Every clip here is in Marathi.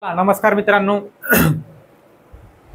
नमस्कार मित्रांनो.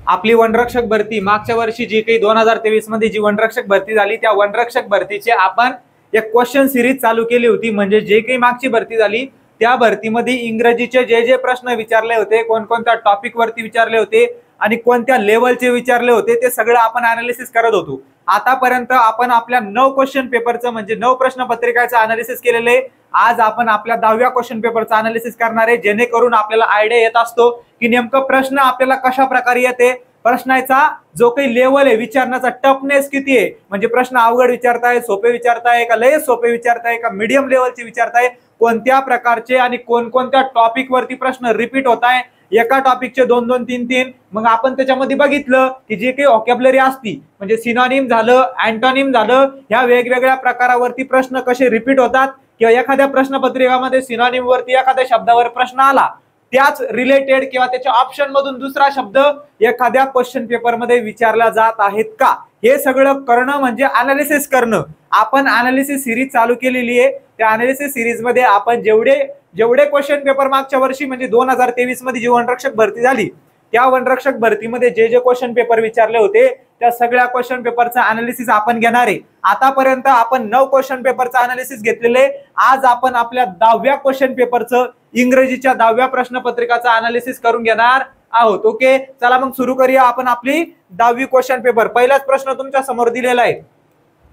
आपली वनरक्षक भरती मागच्या वर्षी जी काही 2023 मध्ये जी वनरक्षक भरती झाली त्या वनरक्षक भरतीचे आपण एक क्वेश्चन सिरीज चालू केली होती. म्हणजे जे काही मागची भरती झाली त्या भरतीमध्ये इंग्रजीचे जे जे प्रश्न विचारले होते, कोणकोणत्या टॉपिक वरती विचारले होते आणि कोणत्या लेवलचे विचारले होते ते सगळं आपण अनालिसिस करत होतो. आतापर्यंत आपण आपल्या 9 क्वेश्चन पेपरचं म्हणजे 9 प्रश्नपत्रिकाचं अनालिसिस केलेले. आज आपण आपल्या 10व्या क्वेश्चन पेपरचा अनालिसिस करणार आहे, जेणेकरून आपल्याला आयडिया येत असतो की नेमकं प्रश्न आपल्याला कशा प्रकारे येते, प्रश्नाचा जो काही लेवल आहे विचारण्याचा टफनेस किती आहे, म्हणजे प्रश्न अवघड विचारताय, सोपे विचारताय का लय सोपे विचारताय का मीडियम लेवलचे विचारताय, कोणत्या प्रकारचे आणि कोणकोणत्या टॉपिक वरती प्रश्न रिपीट होत आहे, एका टॉपिकचे 2-2 3-3. मग आपण त्याच्यामध्ये बघितलं की जे काही व्होकॅब्युलरी असती म्हणजे सिनोनिम झालं, अँटोनिम झालं, ह्या वेगवेगळ्या प्रकारावरती प्रश्न कसे रिपीट होतात किंवा एखाद्या प्रश्नपत्रिकामध्ये सिनोनिम वरती एखाद्या शब्दावर प्रश्न आला त्याच रिलेटेड किंवा त्याच्या ऑप्शन मधून दुसरा शब्द एखाद्या क्वेश्चन पेपर मध्ये विचारला जात आहेत का, हे सगळं करणं म्हणजे अनालिसिस करणं. आपण अनालिसिस सिरीज चालू केलेली आहे. त्या अनालिसिस सिरीज मध्ये आपण जेवढे क्वेश्चन पेपर मागच्या वर्षी म्हणजे 2023 मध्ये जी वनरक्षक भरती झाली त्या वनरक्षक भरतीमध्ये जे जे क्वेश्चन पेपर विचारले होते त्या सगळ्या क्वेश्चन पेपरचा अनालिसिस आपण घेणार आहे. आतापर्यंत आपण 9 क्वेश्चन पेपरचा अनालिसिस घेतलेले. आज आपण आपल्या 10व्या क्वेश्चन पेपरचं इंग्रजीच्या 10व्या प्रश्नपत्रिकाचा अनालिसिस करून घेणार आहोत. ओके, चला मग सुरू करूया आपण आपली 10वी क्वेश्चन पेपर. पहिलाच प्रश्न तुमच्या समोर दिलेला आहे.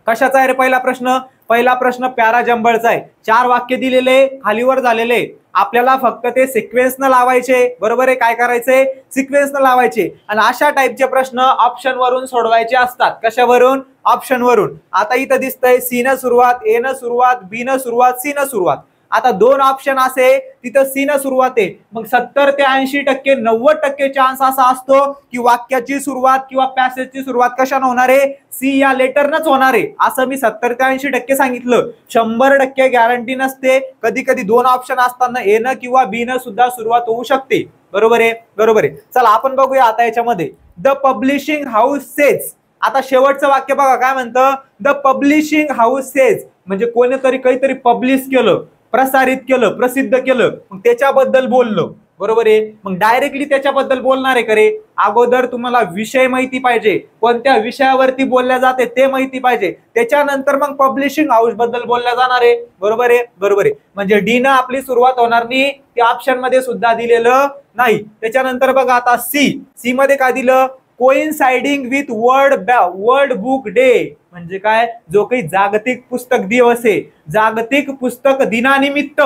कशाचा आहे रे पहिला प्रश्न? पहिला प्रश्न पॅरा जंबलचा आहे. 4 वाक्य दिलेले, खालीवर झालेले. आपल्याला फक्त ते सिक्वेन्सनं लावायचे. बरोबर आहे? काय करायचंय? सिक्वेन्सनं लावायचे. आणि अशा टाइपचे प्रश्न ऑप्शन वरून सोडवायचे असतात. कशावरून? ऑप्शन वरून. आता इथं दिसतंय सी न सुरुवात, ए न सुरुवात, बी न सुरुवात, सी न सुरुवात. आता 2 ऑप्शन असे तिथं सी न सुरुवात आहे. मग 70 ते 80% 90% चान्स असा असतो की वाक्याची सुरुवात किंवा पॅसेजची सुरुवात कशाने होणार आहे? सी या लेटरनच होणार आहे. असं मी 70 ते 80% सांगितलं. 100% गॅरंटी नसते. कधी कधी 2 ऑप्शन असताना ए न किंवा बी न सुद्धा सुरुवात होऊ शकते. बरोबर आहे? बरोबर आहे. चला आपण बघूया आता याच्यामध्ये. The publishing house says. आता शेवटचं वाक्य बघा काय म्हणतं? द पब्लिशिंग हाऊस सेज म्हणजे कोणीतरी काहीतरी पब्लिश केलं, प्रसारित केलं, प्रसिद्ध केलं, मग त्याच्याबद्दल बोललो. बरोबर आहे? मग डायरेक्टली त्याच्याबद्दल बोलणार आहे करे? अगोदर तुम्हाला विषय माहिती पाहिजे, कोणत्या विषयावरती बोलल्या जाते ते माहिती पाहिजे, त्याच्यानंतर मग पब्लिशिंग हाऊस बद्दल बोलल्या जाणार आहे. बरोबर आहे? बरोबर आहे. म्हणजे डी न आपली सुरुवात होणार नाही, ते ऑप्शन मध्ये सुद्धा दिलेलं नाही. त्याच्यानंतर बघा आता सी मध्ये काय दिलं? कोइन्साइडिंग विथ वर्ल्ड बुक डे म्हणजे काय? जो काही जागतिक पुस्तक दिवस आहे, जागतिक पुस्तक दिनानिमित्त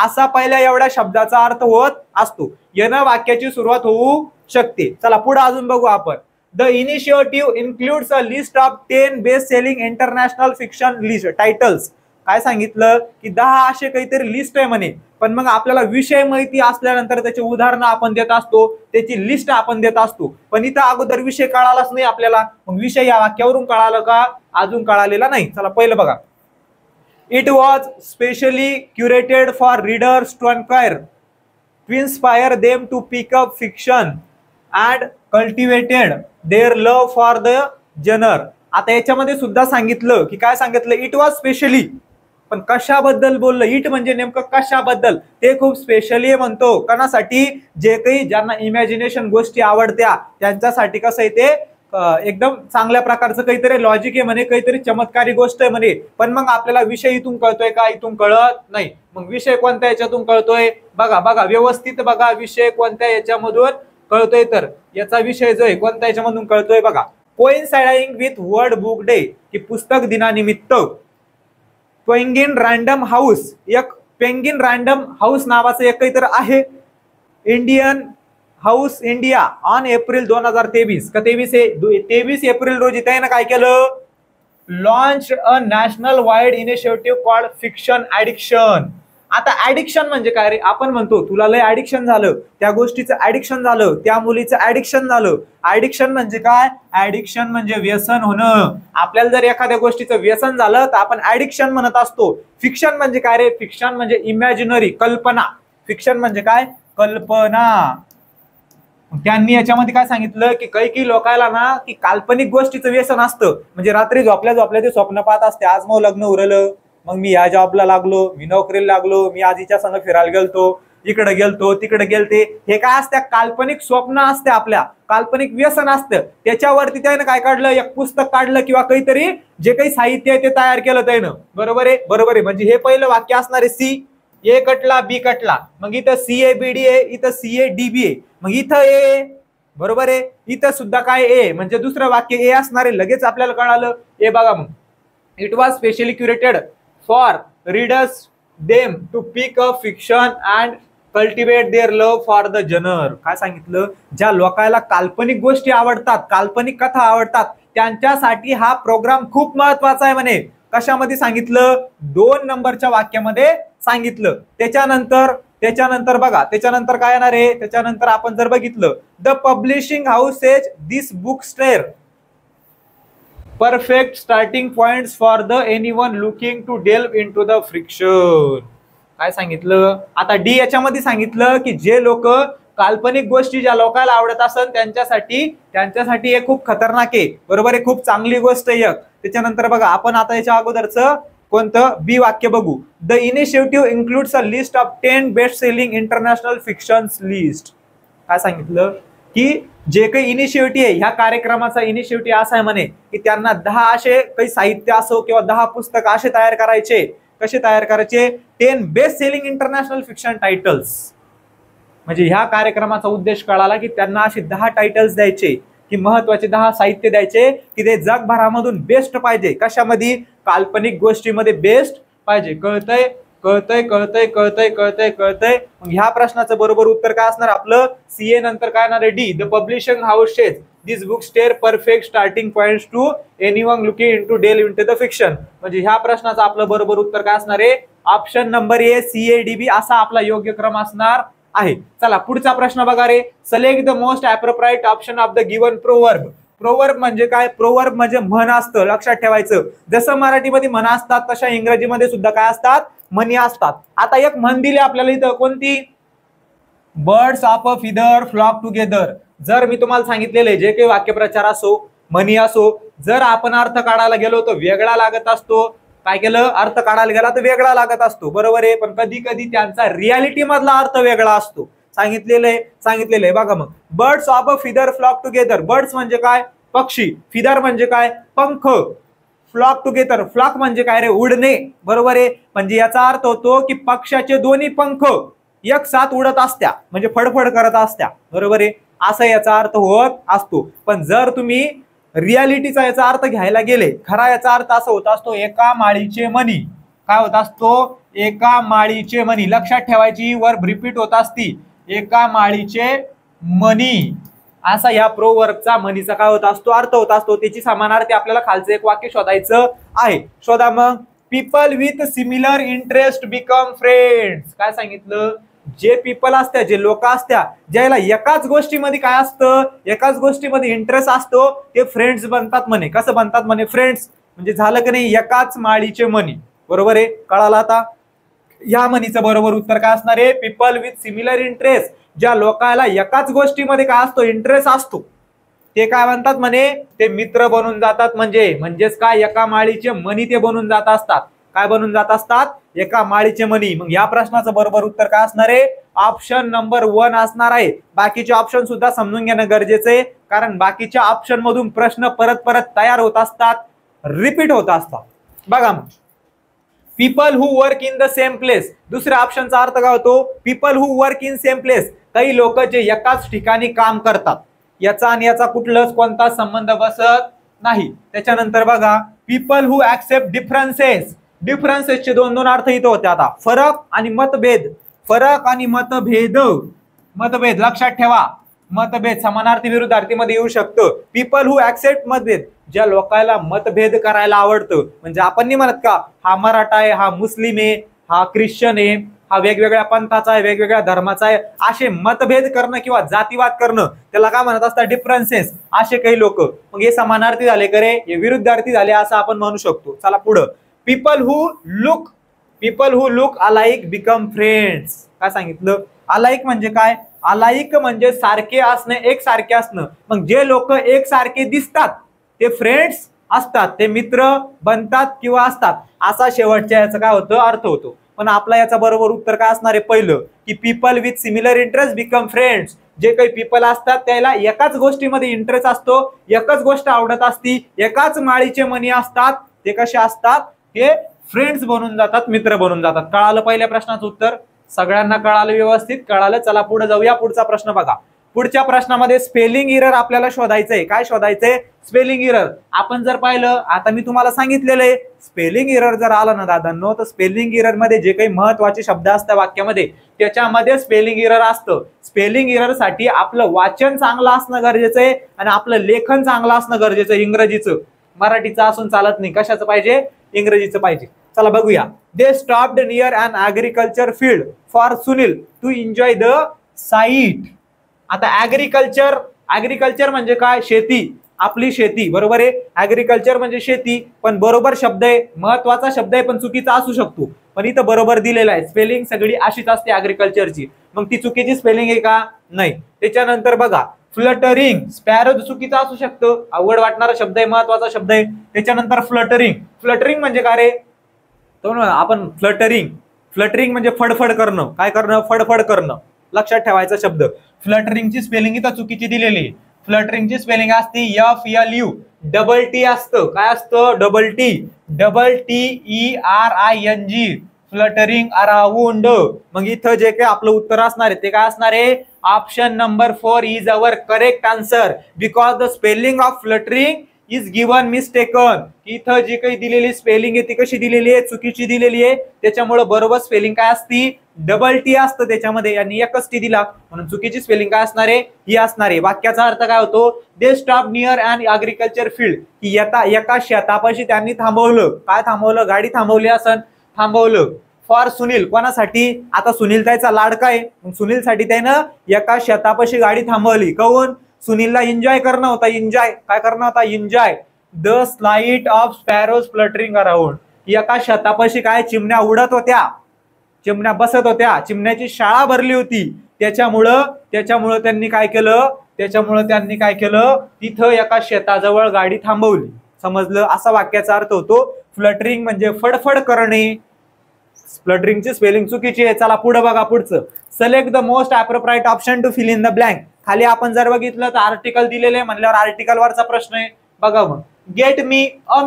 असा पहिल्या एवढ्या शब्दाचा अर्थ होत असतो. यानं वाक्याची सुरुवात होऊ शकते. चला पुढे अजून बघू आपण. The initiative includes a list of 10 best selling international fiction list titles. काय सांगितलं की 10 असे काहीतरी लिस्ट आहे म्हणे. पण मग आपल्याला विषय माहिती असल्यानंतर त्याची उदाहरणं आपण देत असतो, त्याची लिस्ट आपण देत असतो. पण इथं अगोदर विषय कळालाच नाही आपल्याला. मग विषय या वाक्यावरून कळालं का? अजून कळालेला नाही. चला पहिलं बघा. It was specially curated for readers to inspire them to pick up fiction and cultivated their love for the genre. आता याच्यामध्ये सुद्धा सांगितलं की काय सांगितलं? It was specially. पण कशाबद्दल बोललं? इट म्हणजे नेमकं कशाबद्दल? ते खूप स्पेशली म्हणतो. कोणासाठी? जे काही ज्यांना इमॅजिनेशन गोष्टी आवडत्या त्यांच्यासाठी. कसं आहे ते एकदम चांगल्या प्रकारचं काहीतरी लॉजिक आहे म्हणे, काहीतरी चमत्कारी गोष्ट आहे म्हणे. पण मग आपल्याला विषय इथून कळतोय का? इथून कळत नाही. मग विषय कोणत्या याच्यातून कळतोय? बघा व्यवस्थित बघा विषय कोणत्या याच्यामधून कळतोय. तर याचा विषय जो आहे कोणत्या याच्यामधून कळतोय बघा. कोइन्साइडिंग विथ वर्ल्ड बुक डे की पुस्तक दिनानिमित्त. पेंगिन रँडम हाऊस, एक पेंगिन रँडम हाऊस नावाचं एक काहीतरी आहे. Indian house India on April 2023 का 23 एप्रिल रोजी त्यानं काय केलं? Launch a national wide initiative called fiction addiction. आता ऍडिक्शन म्हणजे काय रे? आपण म्हणतो तुला लय ऍडिक्शन झालं, त्या गोष्टीचं ऍडिक्शन झालं, त्या मुलीचं ऍडिक्शन झालं. ऍडिक्शन म्हणजे काय? ऍडिक्शन म्हणजे व्यसन होणं. आपल्याला जर एखाद्या गोष्टीचं व्यसन झालं तर आपण ऍडिक्शन म्हणत असतो. फिक्शन म्हणजे काय रे? फिक्शन म्हणजे इमॅजिनरी, कल्पना. फिक्शन म्हणजे काय? कल्पना. त्यांनी याच्यामध्ये काय सांगितलं की काही लोकांना ना की काल्पनिक गोष्टीचं व्यसन असतं. म्हणजे रात्री झोपल्या ते स्वप्न पाहत असते, आज मग लग्न उरलं, मग मी या जॉबला लागलो, मी नोकरीला लागलो, मी आजीच्या संग फिरायला गेलतो, इकडे गेलतो तिकडे गेलते, हे काय असते काल्पनिक स्वप्न असते, आपल्या काल्पनिक व्यसन असतं. त्याच्यावरती त्यानं काय काढलं, एक पुस्तक काढलं किंवा काहीतरी जे काही साहित्य आहे ते तयार केलं त्यानं. बरोबर आहे, बरोबर आहे. म्हणजे हे पहिलं वाक्य असणार आहे सी, ए कटला बी कटला, मग इथं सी ए बी डी आहे, इथं सी ए डी बी आहे, मग इथं ए, बरोबर आहे, इथं सुद्धा काय ए, म्हणजे दुसरं वाक्य ए असणार आहे. लगेच आपल्याला कळालं. ए बघा मग, it was specially curated for readers them to pick a fiction and cultivate their love for the genre. काय सांगितलं, ज्या लोकांना काल्पनिक गोष्टी आवडतात, काल्पनिक कथा आवडतात, त्यांच्यासाठी हा प्रोग्राम खूप महत्वाचा आहे म्हणे. कशामध्ये सांगितलं, 2 नंबरच्या वाक्यामध्ये सांगितलं. त्याच्यानंतर बघा, त्याच्यानंतर काय येणार आहे, त्याच्यानंतर आपण जर बघितलं, the publishing house says this book stair perfect starting points for the anyone looking to delve into the friction. काय सांगितलं, आता डी याच्यामध्ये सांगितलं की जे लोक काल्पनिक गोष्टी ज्या लोकांना आवडत असत त्यांच्यासाठी हे खूप खतरनाक आहे. बरोबर आहे, खूप चांगली गोष्ट आहे. त्याच्यानंतर बघा, आपण आता याच्या अगोदरचं कोणतं बी वाक्य बघू. The initiative includes a list of 10 best selling international fictions list. काय सांगितलं की जे काही इनिशिएटिव्ह आहे, ह्या कार्यक्रमाचा इनिशिएटिव्ह असा आहे म्हणे की त्यांना 10 असे काही साहित्य असो किंवा 10 पुस्तक असे तयार करायचे. कसे तयार करायचे, 10 best selling international fiction titles. म्हणजे ह्या कार्यक्रमाचा उद्देश कळाला की त्यांना असे 10 टायटल्स द्यायचे, की महत्वाचे 10 साहित्य द्यायचे की ते जगभरामधून बेस्ट पाहिजे. कशामध्ये, काल्पनिक गोष्टीमध्ये बेस्ट पाहिजे. कळतंय कळतंय कळतंय कळतंय कळतंय कळतंय. मग ह्या प्रश्नाचं बरोबर उत्तर काय असणार आपलं, सीए नंतर काय येणार आहे, D. The publishing house says this book stair perfect starting points to anyone looking into delve into the fiction. म्हणजे ह्या प्रश्नाचं आपलं बरोबर उत्तर काय असणार आहे, ऑप्शन नंबर ए, सीएडीबी असा आपला योग्य क्रम असणार आहे. चला पुढचा प्रश्न बघा रे. Select the most appropriate option of the given proverb. Proverb म्हणजे काय, प्रोवर्ब म्हणजे म्हण असतं, लक्षात ठेवायचं. जसं मराठीमध्ये म्हण असतात तशा इंग्रजीमध्ये सुद्धा काय असतात, म्हणी असतात. आता एक म्हण दिली आपल्याला इथं, कोणती, birds of a feather flock together. जर मी तुम्हाला सांगितलेले जे काही वाक्यप्रचार असो, म्हणी असो, जर आपण अर्थ काढायला गेलो तर वेगळा लागत असतो. काय केलं, अर्थ काढायला गेला तर वेगळा लागत असतो. बरोबर आहे, पण कधी कधी त्यांचा रियालिटी मधला अर्थ वेगळा असतो. सांगितलेलं आहे बघा. मग birds of a feather flock together. Birds म्हणजे काय, पक्षी. फिदर म्हणजे काय, पंख. फ्लॉक टुगेदर, फ्लॉक म्हणजे काय रे, उडणे. बरोबर आहे, म्हणजे याचा अर्थ होतो की पक्षाचे दोन्ही पंख एक साथ उडत असत्या, म्हणजे फडफड करत असत्या. बरोबर आहे, असा याचा अर्थ होत असतो. पण जर तुम्ही रियालिटीचा याचा अर्थ घ्यायला गेले, खरा याचा अर्थ असा होत असतो, एका माळीचे मणी. काय होत असतो, एका माळीचे मणी. लक्षात ठेवायची, वर रिपीट होत असती, एका माळीचे मणी. असा या प्रोवर्बचा मनीचा काय होत असतो, अर्थ होत असतो. त्याची समानार्थी आपल्याला खालचं एक वाक्य शोधायचं आहे. शोधा मग. People with similar interest become friends. काय सांगितलं, जे पीपल असत्या, जे लोक असत्या, ज्याला एकाच गोष्टीमध्ये काय असतं, एकाच गोष्टीमध्ये इंटरेस्ट असतो, ते फ्रेंड्स बनतात म्हणे. कसं बनतात म्हणे, फ्रेंड्स. म्हणजे झालं की नाही, एकाच माळीचे मणी. बरोबर आहे, कळालं आता. या म्हणीचं बरोबर उत्तर काय असणार आहे, पीपल विथ सिमिलर इंटरेस्ट. ज्या लोकांना एकाच गोष्टीमध्ये काय असतो, इंटरेस्ट असतो, ते काय म्हणतात म्हणे, ते मित्र बनून जातात. म्हणजेच काय, एका माळीचे मणी ते बनून जात असतात. काय बनून जात असतात, एका माळीचे मणी. मग या प्रश्नाचं बरोबर उत्तर काय असणार आहे, ऑप्शन नंबर 1 असणार आहे. बाकीचे ऑप्शन सुद्धा समजून घेणं गरजेचं आहे, कारण बाकीच्या ऑप्शन मधून प्रश्न परत परत तयार होत असतात, रिपीट होत असतात. बघा मग, people who work in the same place. दुसऱ्या ऑप्शनचा अर्थ काय होतो, people who work in same place. काही लोक जे एकाच ठिकाणी काम करतात, याचा आणि याचा कुठलाच कोणता संबंध बसत नाही. त्याच्यानंतर बघा, पीपल हु ऍक्सेप्ट डिफरन्सेस. डिफरन्सेसचे 2 अर्थ इथं होते. आता फरक आणि मतभेद. फरक आणि मतभेद. मतभेद लक्षात ठेवा, मतभेद समानार्थी विरुद्धार्थी मध्ये येऊ शकतं. पीपल हु ऍक्सेप्ट मतभेद. ज्या लोकांना मतभेद करायला आवडतं, म्हणजे आपण नाही म्हणत का, हा मराठा आहे, हा मुस्लिम आहे, हा ख्रिश्चन आहे, हा वेगवेगळ्या पंथाचा आहे, वेगवेगळ्या धर्माचा आहे, असे मतभेद करणं किंवा जातीवाद करणं, त्याला काय म्हणत असतात, डिफरन्सेस. असे काही लोक. मग हे समानार्थी झाले करे, हे विरुद्धार्थी झाले असं आपण म्हणू शकतो. चला पुढं. पीपल हु लुक अलाइक बिकम फ्रेंड्स. काय सांगितलं, अलाइक म्हणजे काय, अलाइक म्हणजे सारखे असणे, एक सारखे असणं. मग जे लोक एक सारखे दिसतात ते फ्रेंड्स असतात, ते मित्र बनतात किंवा असतात, असा शेवटच्या याचा काय होतं, अर्थ होतो. पण आपला याचा बरोबर उत्तर काय असणार आहे पहिलं, की people with similar interest become friends. जे काही पीपल असतात त्याला एकाच गोष्टीमध्ये इंटरेस्ट असतो, एकच गोष्ट आवडत असती, एकाच माळीचे मणी असतात, ते कसे असतात, हे फ्रेंड्स बनून जातात, मित्र बनून जातात. कळालं पहिल्या प्रश्नाचं उत्तर? सगळ्यांना कळालं? व्यवस्थित कळालं? चला पुढे जाऊया. पुढचा प्रश्न बघा. पुढच्या प्रश्नामध्ये स्पेलिंग एरर आपल्याला शोधायचंय. काय शोधायचंय? Spelling error. आपण जर पाहिलं, आता मी तुम्हाला सांगितलेलं आहे, स्पेलिंग एरर जर आला ना दादांनो, तर स्पेलिंग एरर मध्ये जे काही महत्वाचे शब्द असतात वाक्यामध्ये त्याच्यामध्ये स्पेलिंग एरर असतं. स्पेलिंग एरर साठी आपलं वाचन चांगलं असणं गरजेचं आहे आणि आपलं लेखन चांगलं असणं गरजेचं आहे. इंग्रजीचं, मराठीचं असून चालत नाही. कशाचं पाहिजे? इंग्रजीचं पाहिजे. चला बघूया. They stopped near an agriculture field for Sunil to enjoy the sight. आता ऍग्रिकल्चर म्हणजे काय? शेती, आपली शेती, बरोबर आहे. ऍग्रिकल्चर म्हणजे शेती, पण बरोबर शब्द आहे, महत्वाचा शब्द आहे, पण चुकीचा असू शकतो. पण इथं बरोबर दिलेला आहे. स्पेलिंग सगळी अशीच असते ऍग्रिकल्चरची. मग ती चुकीची स्पेलिंग आहे का? नाही. त्याच्यानंतर बघा, फ्लटरिंग, स्पॅरो चुकीचा असू शकतं, अवघड वाटणारा शब्द आहे, महत्वाचा शब्द आहे. त्याच्यानंतर फ्लटरिंग म्हणजे काय रे? तो आपण फ्लटरिंग म्हणजे फडफड करणं. काय करणं? फडफड करणं. लक्षात ठेवायचा शब्द. फ्लटरिंगची स्पेलिंग इथं चुकीची दिलेली आहे. फ्लटरिंगची स्पेलिंग असते FLU, डबल टी असतं. काय असतं? Double TERING, fluttering around. मग इथं जे काही आपलं उत्तर असणार आहे ते काय असणार आहे? Option number 4 is our correct answer, because the spelling of fluttering is given mistaken. इथं जी काही दिलेली स्पेलिंग आहे ती कशी दिलेली आहे? चुकीची दिलेली आहे. त्याच्यामुळे बरोबर स्पेलिंग काय असती? डबल टी असतं त्याच्यामध्ये, आणि एकच टी दिला म्हणून चुकीची स्पेलिंग काय असणार आहे? ही असणार आहे. वाक्याचा अर्थ काय होतो? They stop near an agriculture field, की एका शेतापाशी त्यांनी थांबवलं. काय थांबवलं? गाडी थांबवली असन, थांबवलं. फॉर सुनील, कोणासाठी? आता सुनील त्याचा लाडका आहे, सुनील साठी त्यानं एका शेतापाशी गाडी थांबवली. काऊन? सुनीलला एन्जॉय करणं होता. एन्जॉय काय करणं होता? Enjoy the slight of sparrows fluttering around. एका शेतापाशी काय चिमण्या उडत होत्या, चिमण्या बसत होत्या, चिमण्याची शाळा भरली होती. त्याच्यामुळं त्यांनी काय केलं? तिथं एका शेताजवळ गाडी थांबवली. समजलं? असा वाक्याचा अर्थ होतो. फ्लटरिंग म्हणजे फडफड करणे. फ्लटरिंगची स्पेलिंग चुकीची आहे. चला पुढे बघा. पुढचं, select the most appropriate option to fill in the blank. खाली आपण जर बघितलं तर आर्टिकल दिलेले म्हणल्यावर आर्टिकल वरचा प्रश्न आहे. बघा मग, गेट मी अ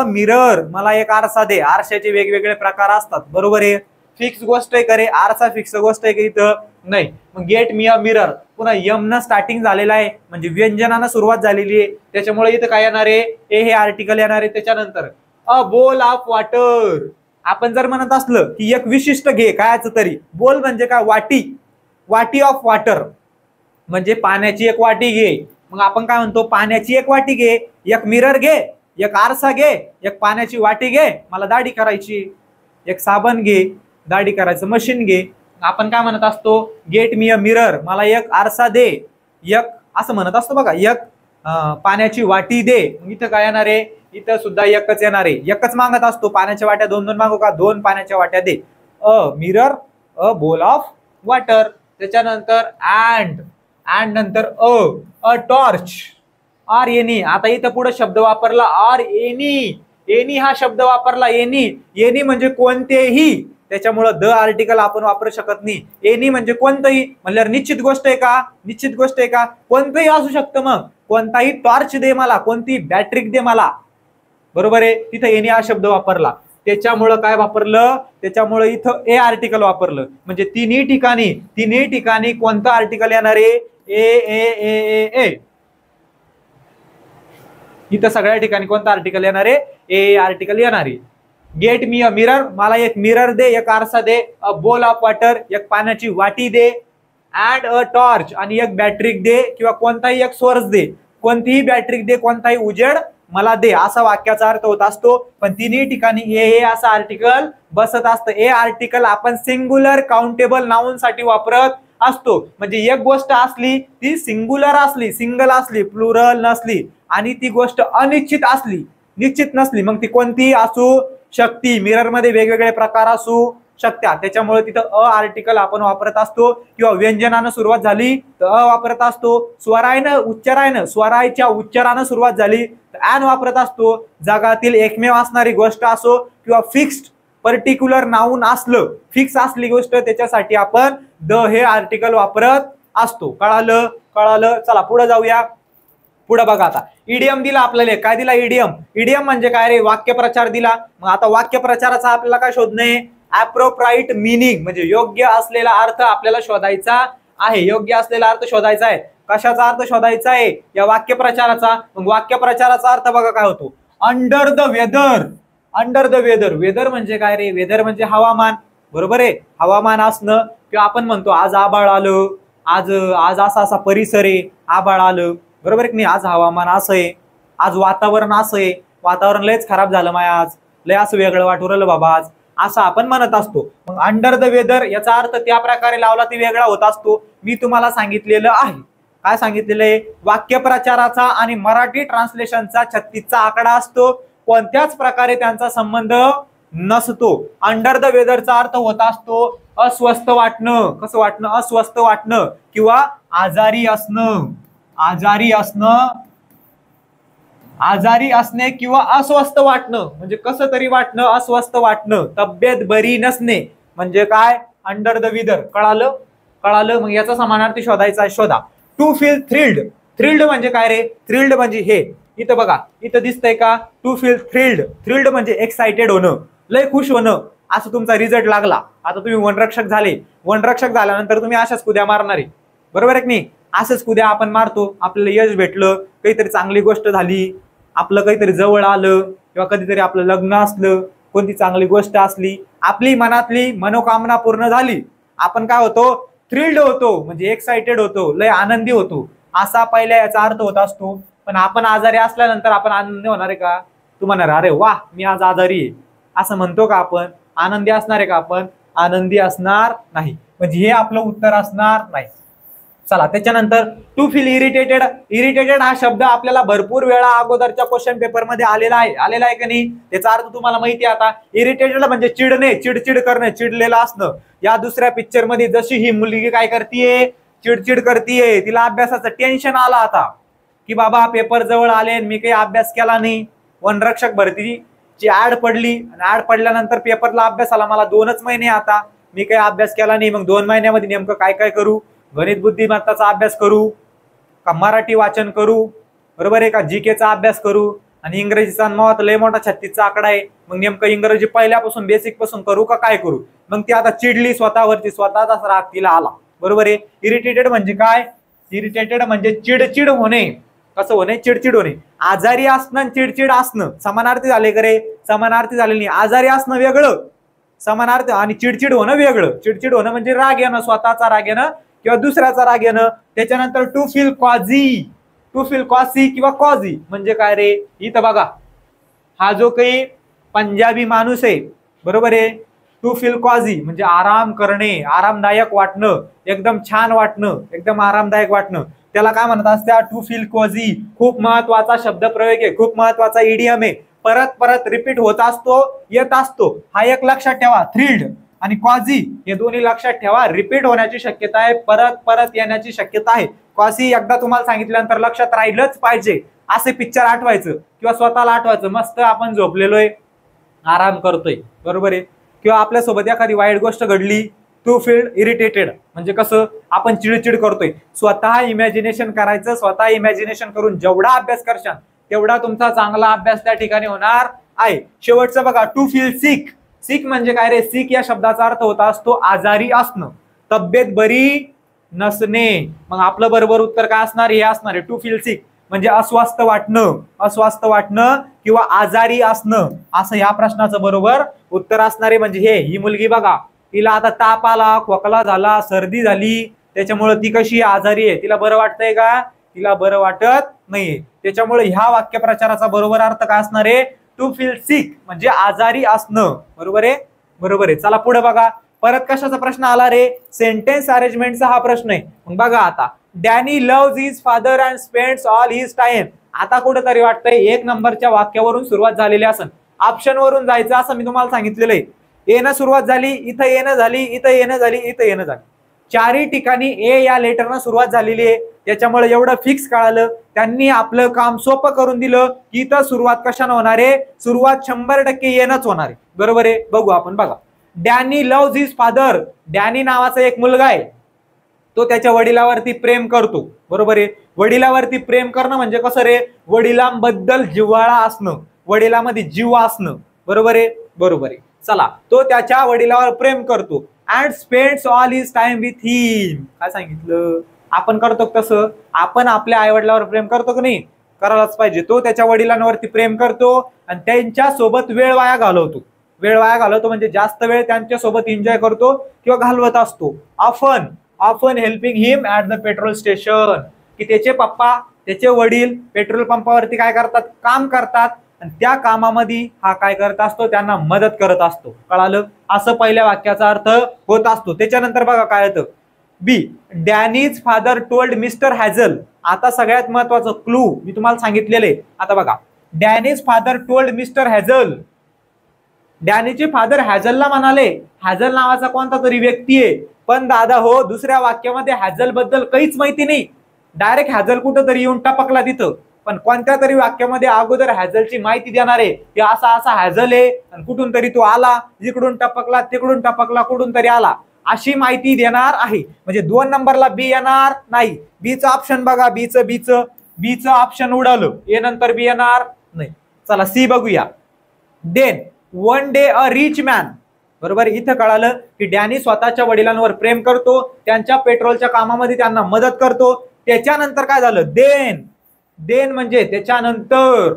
मिरर, मला एक आरसा दे. आरशाचे वेगवेगळे प्रकार असतात, बरोबर आहे. फिक्स गोष्ट आहे करे? आरसा फिक्स गोष्ट आहे का? इथं नाही. मग गेट मी अ मिरर, पुन्हा यम न स्टार्टिंग झालेला आहे, म्हणजे व्यंजनानं सुरुवात झालेली आहे. त्याच्यामुळे इथं काय येणार आहे? ए हे आर्टिकल येणार आहे. त्याच्यानंतर अ बोल ऑफ वॉटर. आपण जर म्हणत असलं की एक विशिष्ट घे कायच तरी, बोल म्हणजे काय? वाटी ऑफ वॉटर म्हणजे पाण्याची एक वाटी घे. मग आपण काय म्हणतो? पाण्याची एक वाटी घे, एक मिरर घे, एक आरसा घे, एक पाण्याची वाटी घे, मला दाढी करायची, एक साबण घे, दाढी करायचं मशीन घे. आपण काय म्हणत असतो? गेट मी अ मिरर, मला एक आरसा दे, एक असं म्हणत असतो बघा, एक पाण्याची वाटी दे. इथं काय येणार आहे? इथं सुद्धा एकच येणार आहे. एकच मागत असतो. पाण्याच्या वाट्या दोन मागू का? 2 पाण्याच्या वाट्या दे. A mirror, a bowl of water. त्याच्यानंतर अँड नंतर अ टॉर्च, आर एनी. आता इथं पुढे शब्द वापरला आर एनी हा शब्द वापरला. एनी म्हणजे कोणतेही, त्याच्यामुळं द आर्टिकल आपण वापरू शकत नाही. एनी म्हणजे कोणतंही म्हणल्यावर निश्चित गोष्ट आहे का? कोणतंही असू शकतं. मग कोणताही टॉर्च दे मला, कोणती बॅटरी दे मला, बरोबर आहे. तिथं एनी हा शब्द वापरला. त्याच्यामुळं काय वापरलं? त्याच्यामुळं इथं ए आर्टिकल वापरलं. म्हणजे तिन्ही ठिकाणी कोणतं आर्टिकल येणार आहे? ए. इथं सगळ्या ठिकाणी कोणतं आर्टिकल येणार आहे? ए आर्टिकल येणार आहे. गेट मी अ मिरर, मला एक मिरर दे, एक आरसा दे. अ बोल ऑफ वॉटर, एक पाण्याची वाटी दे. अँड अ टॉर्च, आणि एक बॅटरी दे, किंवा कोणताही एक सोर्स दे, कोणतीही बॅटरी दे, कोणताही उजेड मला दे, असा वाक्याचा अर्थ होत असतो. पण तिन्ही ठिकाणी ए असं आर्टिकल बसत असतं. ए आर्टिकल आपण सिंग्युलर काउंटेबल नाउन साठी वापरत असतो. म्हणजे एक गोष्ट असली ती सिंग्युलर असली, सिंगल असली, प्लुरल नसली, आणि ती गोष्ट अनिश्चित असली, निश्चित नसली, मग ती कोणतीही असू शकते. मिरर मध्ये वेगवेगळे प्रकार असू शकतात. त्याच्यामुळे तिथं अ आर्टिकल आपण वापरत असतो. किंवा व्यंजनानं सुरुवात झाली तर अ वापरत असतो. स्वराच्या उच्चारानं सुरुवात झाली तर ॲन वापरत असतो. जगातील एकमेव असणारी गोष्ट असो किंवा फिक्स्ड पर्टिक्युलर नाऊन असलं, फिक्स असली गोष्ट, त्याच्यासाठी आपण द हे आर्टिकल वापरत असतो. कळालं? कळालं. चला पुढे जाऊया. पुढे बघा आता इडियम दिला आपल्याला. काय दिला? इडियम. इडियम म्हणजे काय रे? वाक्यप्रचार दिला. मग आता वाक्यप्रचाराचा आपल्याला काय शोधणे? अप्रोप्राइट मिनिंग म्हणजे योग्य असलेला अर्थ आपल्याला शोधायचा आहे. योग्य असलेला अर्थ शोधायचा आहे. कशाचा अर्थ शोधायचा आहे? या वाक्यप्रचाराचा. मग वाक्यप्रचाराचा अर्थ बघा काय होतो? Under the weather. Under the weather. Weather म्हणजे काय रे? वेदर म्हणजे हवामान. बरोबर आहे. हवामान असणं. किंवा आपण म्हणतो आज आभाळ आलं, आज आज असा असा परिसर आहे, आभाळ आलं. बरोबर आहे की नाही? आज हवामान असं आहे, आज वातावरण असं आहे, वातावरण लयच खराब झालं माय, आज लय असं वेगळं वाटू राहिलं बाबा आज, असं आपण म्हणत असतो. मग अंडर द वेदर याचा अर्थ त्या प्रकारे लावला ती वेगळा होत असतो. मी तुम्हाला सांगितलेलं आहे. काय सांगितलेलं आहे? वाक्यप्रचाराचा आणि मराठी ट्रान्सलेशनचा 36चा आकडा असतो. कोणत्याच प्रकारे त्यांचा संबंध नसतो. अंडर द वेदरचा अर्थ होत असतो अस्वस्थ वाटणं. कसं वाटणं? अस्वस्थ वाटणं किंवा आजारी असणं. आजारी असणं, आजारी असणे किंवा अस्वस्थ वाटणं म्हणजे कसं तरी वाटणं, अस्वस्थ वाटणं, तब्येत बरी नसणे म्हणजे काय? Under the weather. कळालं? कळालं. मग याचा समानार्थी शोधायचा आहे. शोधा. To feel thrilled. थ्रिल्ड म्हणजे काय रे? थ्रिल्ड म्हणजे हे इथं बघा, इथं दिसतंय का? To feel thrilled. थ्रिल्ड म्हणजे एक्साइटेड होणं, लय खुश होणं. असं तुमचा रिझल्ट लागला, आता तुम्ही वनरक्षक झाले. वनरक्षक झाल्यानंतर तुम्ही अशाच कुद्या मारणारे. बरोबर आहे की नाही? असंच कुद्या आपण मारतो. आपल्याला यश भेटलं, काहीतरी चांगली गोष्ट झाली, आपलं काहीतरी जवळ आलं, किंवा कधीतरी आपलं लग्न असलं, कोणती चांगली गोष्ट असली, आपली मनातली मनोकामना पूर्ण झाली, आपण काय होतो? थ्रिल्ड होतो म्हणजे एक्साइटेड होतो, लय आनंदी होतो. असा पहिल्या याचा अर्थ होत असतो. पण आपण आजारी असल्यानंतर आपण आनंदी होणार आहे का? तू म्हणणार अरे वा मी आज आजारी आहे असं म्हणतो का आपण? आनंदी असणार आहे का आपण? आनंदी असणार नाही. म्हणजे हे आपलं उत्तर असणार नाही. चला त्याच्यानंतर टू फील इरिटेटेड. इरिटेटेड हा शब्द आपल्याला भरपूर वेळा अगोदरच्या क्वेश्चन पेपर मध्ये आलेला आहे का नाही? त्याचा अर्थ तुम्हाला माहिती आहे आता. इरिटेटेड म्हणजे चिडणे, चिडचिड करणे, चिडलेलं असणं. या दुसऱ्या पिक्चर मध्ये जशी ही मुलगी काय करतीये? चिडचिड करतीये. तिला अभ्यासाचं टेन्शन आलं आता की बाबा पेपर जवळ आले, मी काही अभ्यास केला नाही. वनरक्षक भरतीची ऍड पडली आणि ऍड पडल्यानंतर पेपरला अभ्यासाला मला 2च महिने, आता मी काही अभ्यास केला नाही. मग 2 महिन्यामध्ये नेमकं काय काय करू? गणित बुद्धिमत्ताचा अभ्यास करू का मराठी वाचन करू? बरोबर आहे का? जीकेचा अभ्यास करू आणि इंग्रजीचा लय मोठा 36चा आकडा आहे. मग नेमकं इंग्रजी पहिल्यापासून बेसिक पासून करू का काय करू? मग ती आता चिडली स्वतःवरती, स्वतःचाच राग तिला आला. बरोबर आहे. इरिटेटेड म्हणजे काय? इरिटेटेड म्हणजे चिडचिड होणे. कसं होणे? चिडचिड होणे. आजारी असणं आणि चिडचिड असणं समानार्थी झाले का रे? समानार्थी झाले नाही. आजारी असणं वेगळं समानार्थी आणि चिडचिड होणं वेगळं. चिडचिड होणं म्हणजे राग येणं, स्वतःचा राग येणं किंवा दुसऱ्याचा राग येणं. त्याच्यानंतर to feel queasy. To feel queasy किंवा क्वाझी म्हणजे काय रे? इथं बघा, हा जो काही पंजाबी माणूस आहे, बरोबर आहे, टू फील क्वाझी म्हणजे आराम करणे, आरामदायक वाटणं, एकदम छान वाटणं, एकदम आरामदायक वाटणं, त्याला काय म्हणत असते? To feel queasy. खूप महत्वाचा शब्द प्रयोग आहे, खूप महत्वाचा इडियम आहे. परत परत रिपीट होत असतो, येत असतो. हा एक लक्षात ठेवा. थ्रिल्ड आणि क्वाझी हे दोन्ही लक्षात ठेवा. रिपीट होण्याची शक्यता आहे, परत परत येण्याची शक्यता आहे. क्वाझी एकदा तुम्हाला सांगितल्यानंतर लक्षात राहिलंच पाहिजे. असे पिक्चर आठवायचं किंवा स्वतःला आठवायचं, मस्त आपण झोपलेलोय, आराम करतोय. बरोबर आहे. किंवा आपल्यासोबत एखादी वाईट गोष्ट घडली, टू फील इरिटेटेड म्हणजे कसं? आपण चिडचिड करतोय. स्वतः इमॅजिनेशन करायचं. स्वतः इमॅजिनेशन करून जेवढा अभ्यास करशाल तेवढा तुमचा चांगला अभ्यास त्या ठिकाणी होणार आहे. शेवटचं बघा, टू फील सिक. सिक म्हणजे काय रे? सिक या शब्दाचा अर्थ होता असतो आजारी असणं, तब्येत बरी नसणे. मग आपलं बरोबर उत्तर काय असणार? हे असणार आहे. टू फील सिक म्हणजे अस्वस्थ वाटणं, अस्वस्थ वाटणं किंवा आजारी असणं, असं या प्रश्नाचं बरोबर उत्तर असणार आहे. म्हणजे हे ही मुलगी बघा, तिला आता ताप आला, खोकला झाला, सर्दी झाली, त्याच्यामुळे ती कशी आजारी आहे? तिला बरं वाटतंय का? तिला बरं वाटत नाहीये. त्याच्यामुळे ह्या वाक्यप्रचाराचा बरोबर अर्थ काय असणार आहे? टू फील सिक म्हणजे आजारी असणं. बरोबर आहे. बरोबर आहे. चला पुढे बघा. परत कशाचा प्रश्न आला रे? सेंटेन्स अरेंजमेंटचा हा प्रश्न आहे. मग बघा आता, Danny loves his father and spends all his time. आता कुठेतरी वाटतंय 1 नंबरच्या वाक्यावरून सुरुवात झालेली असेल, ऑप्शन वरून जायचं असं मी तुम्हाला सांगितलेलं आहे. येणं सुरुवात झाली, इथं येणं झाली, इथं येणं झाली, इथं येणं झाली. चारही ठिकाणी ए या लेटरनं सुरुवात झालेली आहे, त्याच्यामुळे एवढं फिक्स कळालं. त्यांनी आपलं काम सोपं करून दिलं की इथं सुरुवात कशाने होणार आहे, सुरुवात 100% येणंच होणार आहे. बरोबर आहे. बघू आपण. बघा, Danny loves his father. Danny नावाचा एक मुलगा आहे, तो त्याच्या वडिलावरती प्रेम करतो. बरोबर आहे. वडिलावरती प्रेम करणं म्हणजे कसं रे, वडिलांबद्दल जिव्हाळा असणं, वडिलांमध्ये जीव असणं. बरोबर आहे. बरोबर आहे. चला, तो त्याच्या वडिलावर प्रेम करतो and spends all his time with him. काय सांगितलं, आपण करतो तसं आपण आपल्या आई वडिलावर प्रेम करतो की नाही, करायलाच पाहिजे. तो त्याच्या वडिलांवरती प्रेम करतो आणि त्यांच्या सोबत वेळ वाया घालवतो. वेळ वाया घालवतो म्हणजे जास्त वेळ त्यांच्या सोबत एन्जॉय करतो किंवा घालवत असतो. Often helping him at the petrol station. की त्याचे पप्पा, त्याचे वडील पेट्रोल पंपावरती काय करतात, काम करतात आणि त्या कामामध्ये हा काय करत असतो, त्यांना मदत करत असतो. कळालं. असं पहिल्या वाक्याचा अर्थ होत असतो. त्याच्यानंतर बघा काय होतं. B, Danny's father told mister Hazel. आता सगळ्यात महत्वाचं क्लू मी तुम्हाला सांगितलेले. आता बघा, Danny's father told mister Hazel. डॅनीचे फादर हॅझलला म्हणाले. हॅझल नावाचा कोणता तरी व्यक्ती आहे, पण दादा हो दुसऱ्या वाक्यामध्ये हॅझल बद्दल काहीच माहिती नाही. डायरेक्ट हॅझल कुठं तरी येऊन टपकला तिथं, पण कोणत्या तरी वाक्यामध्ये अगोदर हॅझलची माहिती देणार आहे की असा असा हॅझल आहे आणि कुठून तरी तो आला, जिकडून टपकला तिकडून टपकला, कुठून तरी आला, अशी माहिती देणार आहे. म्हणजे 2 नंबरला बी येणार नाही. बीचं ऑप्शन बघा, बीचं ऑप्शन उडालं. ए नंतर बी येणार नाही. चला सी बघूया. Then one day a rich man. बरोबर. इथं कळालं की डॅनी स्वतःच्या वडिलांवर प्रेम करतो, त्यांच्या पेट्रोलच्या कामामध्ये त्यांना मदत करतो. त्याच्यानंतर काय झालं, देन म्हणजे त्याच्यानंतर,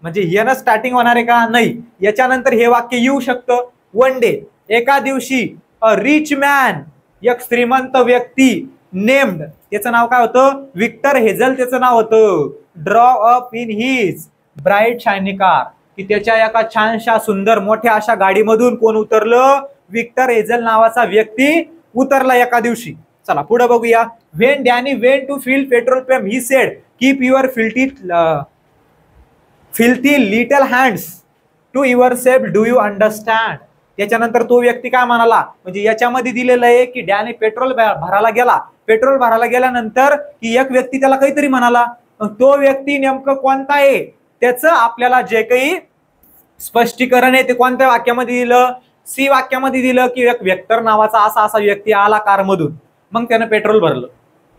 म्हणजे येणं स्टार्टिंग होणार आहे का, नाही. याच्यानंतर हे वाक्य येऊ शकतं. वन डे, एका दिवशी, अ रिच मॅन, एक श्रीमंत व्यक्ती, नेम्ड, त्याचं नाव काय होतं, विक्टर हेझल त्याचं नाव होतं. Draw up in his bright shiny car. की त्याच्या एका छानशा सुंदर मोठ्या अशा गाडीमधून कोण उतरलं, विक्टर हेझल नावाचा व्यक्ती उतरला एका दिवशी. चला पुढे बघूया. When Danny went to fill petrol pump he said keep your filthy little hands to yourself, do you understand. त्याच्यानंतर तो व्यक्ती काय म्हणाला, म्हणजे याच्यामध्ये दिलेलं आहे की डॅनी पेट्रोल भरायला गेला. पेट्रोल भरायला गेल्यानंतर की एक व्यक्ती त्याला काहीतरी म्हणाला, तो व्यक्ती नेमकं कोणता आहे त्याचं आपल्याला जे काही स्पष्टीकरण आहे ते कोणत्या वाक्यामध्ये दिलं, सी वाक्यामध्ये दिलं की एक विक्टर नावाचा असा असा व्यक्ती आला कारमधून, मग त्यानं पेट्रोल भरलं.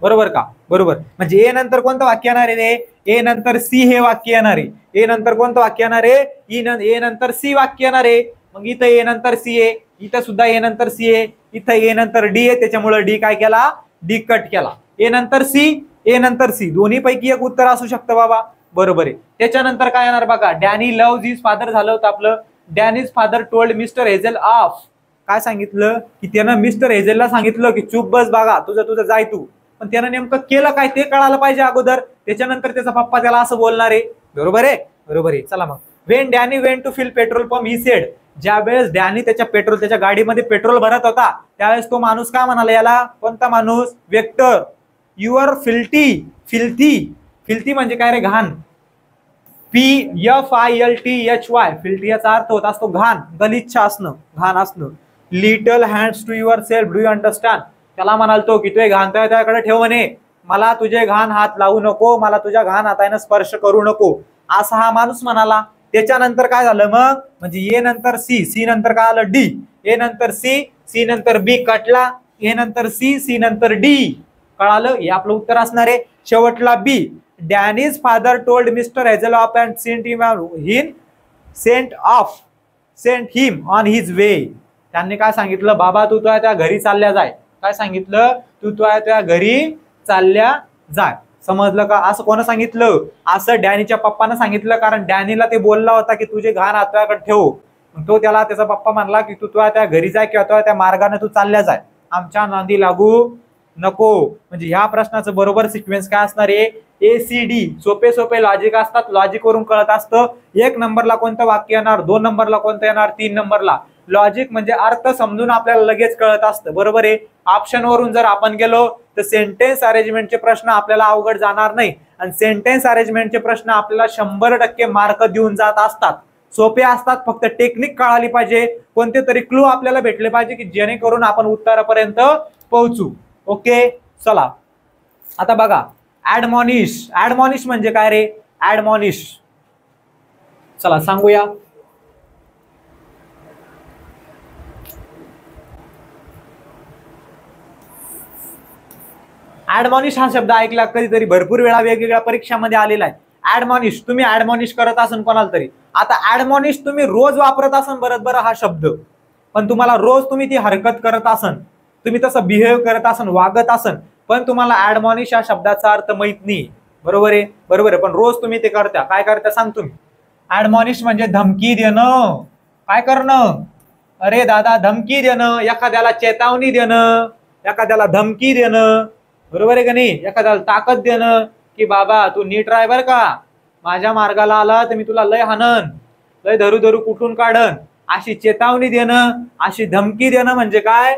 बरोबर का. बरोबर. म्हणजे ए नंतर कोणतं वाक्य येणार आहे, ए नंतर सी हे वाक्य येणार आहे. ए नंतर कोणतं वाक्य येणार आहे, ए नंतर सी वाक्य येणार आहे. मग इथं ए नंतर सी आहे, इथं सुद्धा ए नंतर सी आहे, इथं ए नंतर डी आहे, त्याच्यामुळे डी काय केला, डी कट केला. ए नंतर सी, दोन्ही पैकी एक उत्तर असू शकतं बाबा. बरोबर आहे. त्याच्यानंतर काय येणार बघा, डॅनी लव्ज हिज फादर झालं होतं आपलं. Danny's father told mister Hazel off. काय सांगितलं की त्यानं मिस्टर हेझलला सांगितलं की चूप बस बागा, तुझं जाय तू. पण त्यानं नेमकं केलं काय ते कळायला पाहिजे अगोदर. त्याच्यानंतर त्याचा पप्पा त्याला असं बोलणार आहे. बरोबर आहे. बरोबर आहे. चला मग. When Danny went to fill petrol pump he said. ज्या वेळेस डॅनी त्याच्या गाडीमध्ये पेट्रोल भरत होता त्यावेळेस तो माणूस काय म्हणाला याला, कोणता माणूस, वेक्टर, युअर फिल्थी म्हणजे काय रे, घाण. PFILTHY, फिल्टी याचा अर्थ होत असतो घाण, गलिच्छ असणं, घाण असणं. Little hands to yourself, do you understand. त्याला म्हणालतो की तू घाण त्याकडे ठेव म्हणे, मला तुझे घाण हात लावू नको, मला तुझ्या घाण हाताने स्पर्श करू नको, असा हा माणूस म्हणाला. त्याच्यानंतर काय झालं मग, म्हणजे ए नंतर सी नंतर काय आलं डी, ए नंतर सी नंतर बी कटला, ए नंतर सी नंतर डी. कळालं. हे आपलं उत्तर असणार आहे. शेवटला B. Danny's father told mister Hazel off and sent him on his way. त्यांनी काय सांगितलं, बाबा तू त्या घरी चालल्या जाय. काय सांगितलं, तू त्या घरी चालल्या जाय. समजलं का. असं कोण सांगितलं, असं डॅनीच्या पप्पानं सांगितलं, कारण डॅनीला ते बोलला होता की तुझे घाण हाताकडे ठेव. तो त्याला त्याचा पप्पा म्हणला की तू त्या घरी जाय किंवा त्या मार्गाने तू चालल्या जाय, आमच्या नांदी लागू नको. म्हणजे ह्या प्रश्नाचं बरोबर सिक्वेन्स काय असणार आहे, ACD. सोपे लॉजिक असतात, लॉजिक वरून कळत असतं. 1 नंबरला कोणतं वाक्य येणार, 2 नंबरला कोणतं येणार, 3 नंबरला. लॉजिक म्हणजे अर्थ समजून आपल्याला लगेच कळत असतं. बरोबर आहे. ऑप्शन वरून जर आपण गेलो तर सेंटेन्स अरेंजमेंटचे प्रश्न आपल्याला अवघड जाणार नाही आणि सेंटेन्स अरेंजमेंटचे प्रश्न आपल्याला 100% मार्क देऊन जात असतात. सोपे असतात, फक्त टेक्निक कळाली पाहिजे, कोणते तरी क्लू आपल्याला भेटले पाहिजे की जेणेकरून आपण उत्तरापर्यंत पोहोचू. ओके, चला आता बघा ऍडमॉनिश. ऍडमॉनिश म्हणजे काय रे? ऍडमॉनिश चला सांगूया. ऍडमॉनिश हा शब्द ऐकला कधीतरी, भरपूर वेळा वेगवेगळ्या परीक्षांमध्ये आलेला आहे. ऍडमॉनिश, तुम्ही ऍडमॉनिश करत असाल कोणाला तरी. आता ऍडमॉनिश तुम्ही रोज वापरत असाल बरं हा शब्द, पण तुम्हाला रोज तुम्ही ती हरकत करत असाल, तुम्ही तसं बिहेव करत असाल, वागत असाल, पण तुम्हाला ऍडमॉनिश या शब्दाचा अर्थ माहित नाही. बरोबर आहे, बरोबर आहे, पण रोज तुम्ही ते करता. काय करता सांग तुम्ही? ऍडमॉनिश म्हणजे धमकी देणं. काय करणं? अरे दादा धमकी देणं, एखाद्याला चेतावणी देणं, एखाद्याला धमकी देणं. बरोबर आहे का नाही? एखाद्याला ताकद देणं की बाबा तू नीट राह बर का, माझ्या मार्गाला आला तर मी तुला लय हाणन, लय धरू धरू कुठून काढन, अशी चेतावणी देणं, अशी धमकी देणं म्हणजे काय?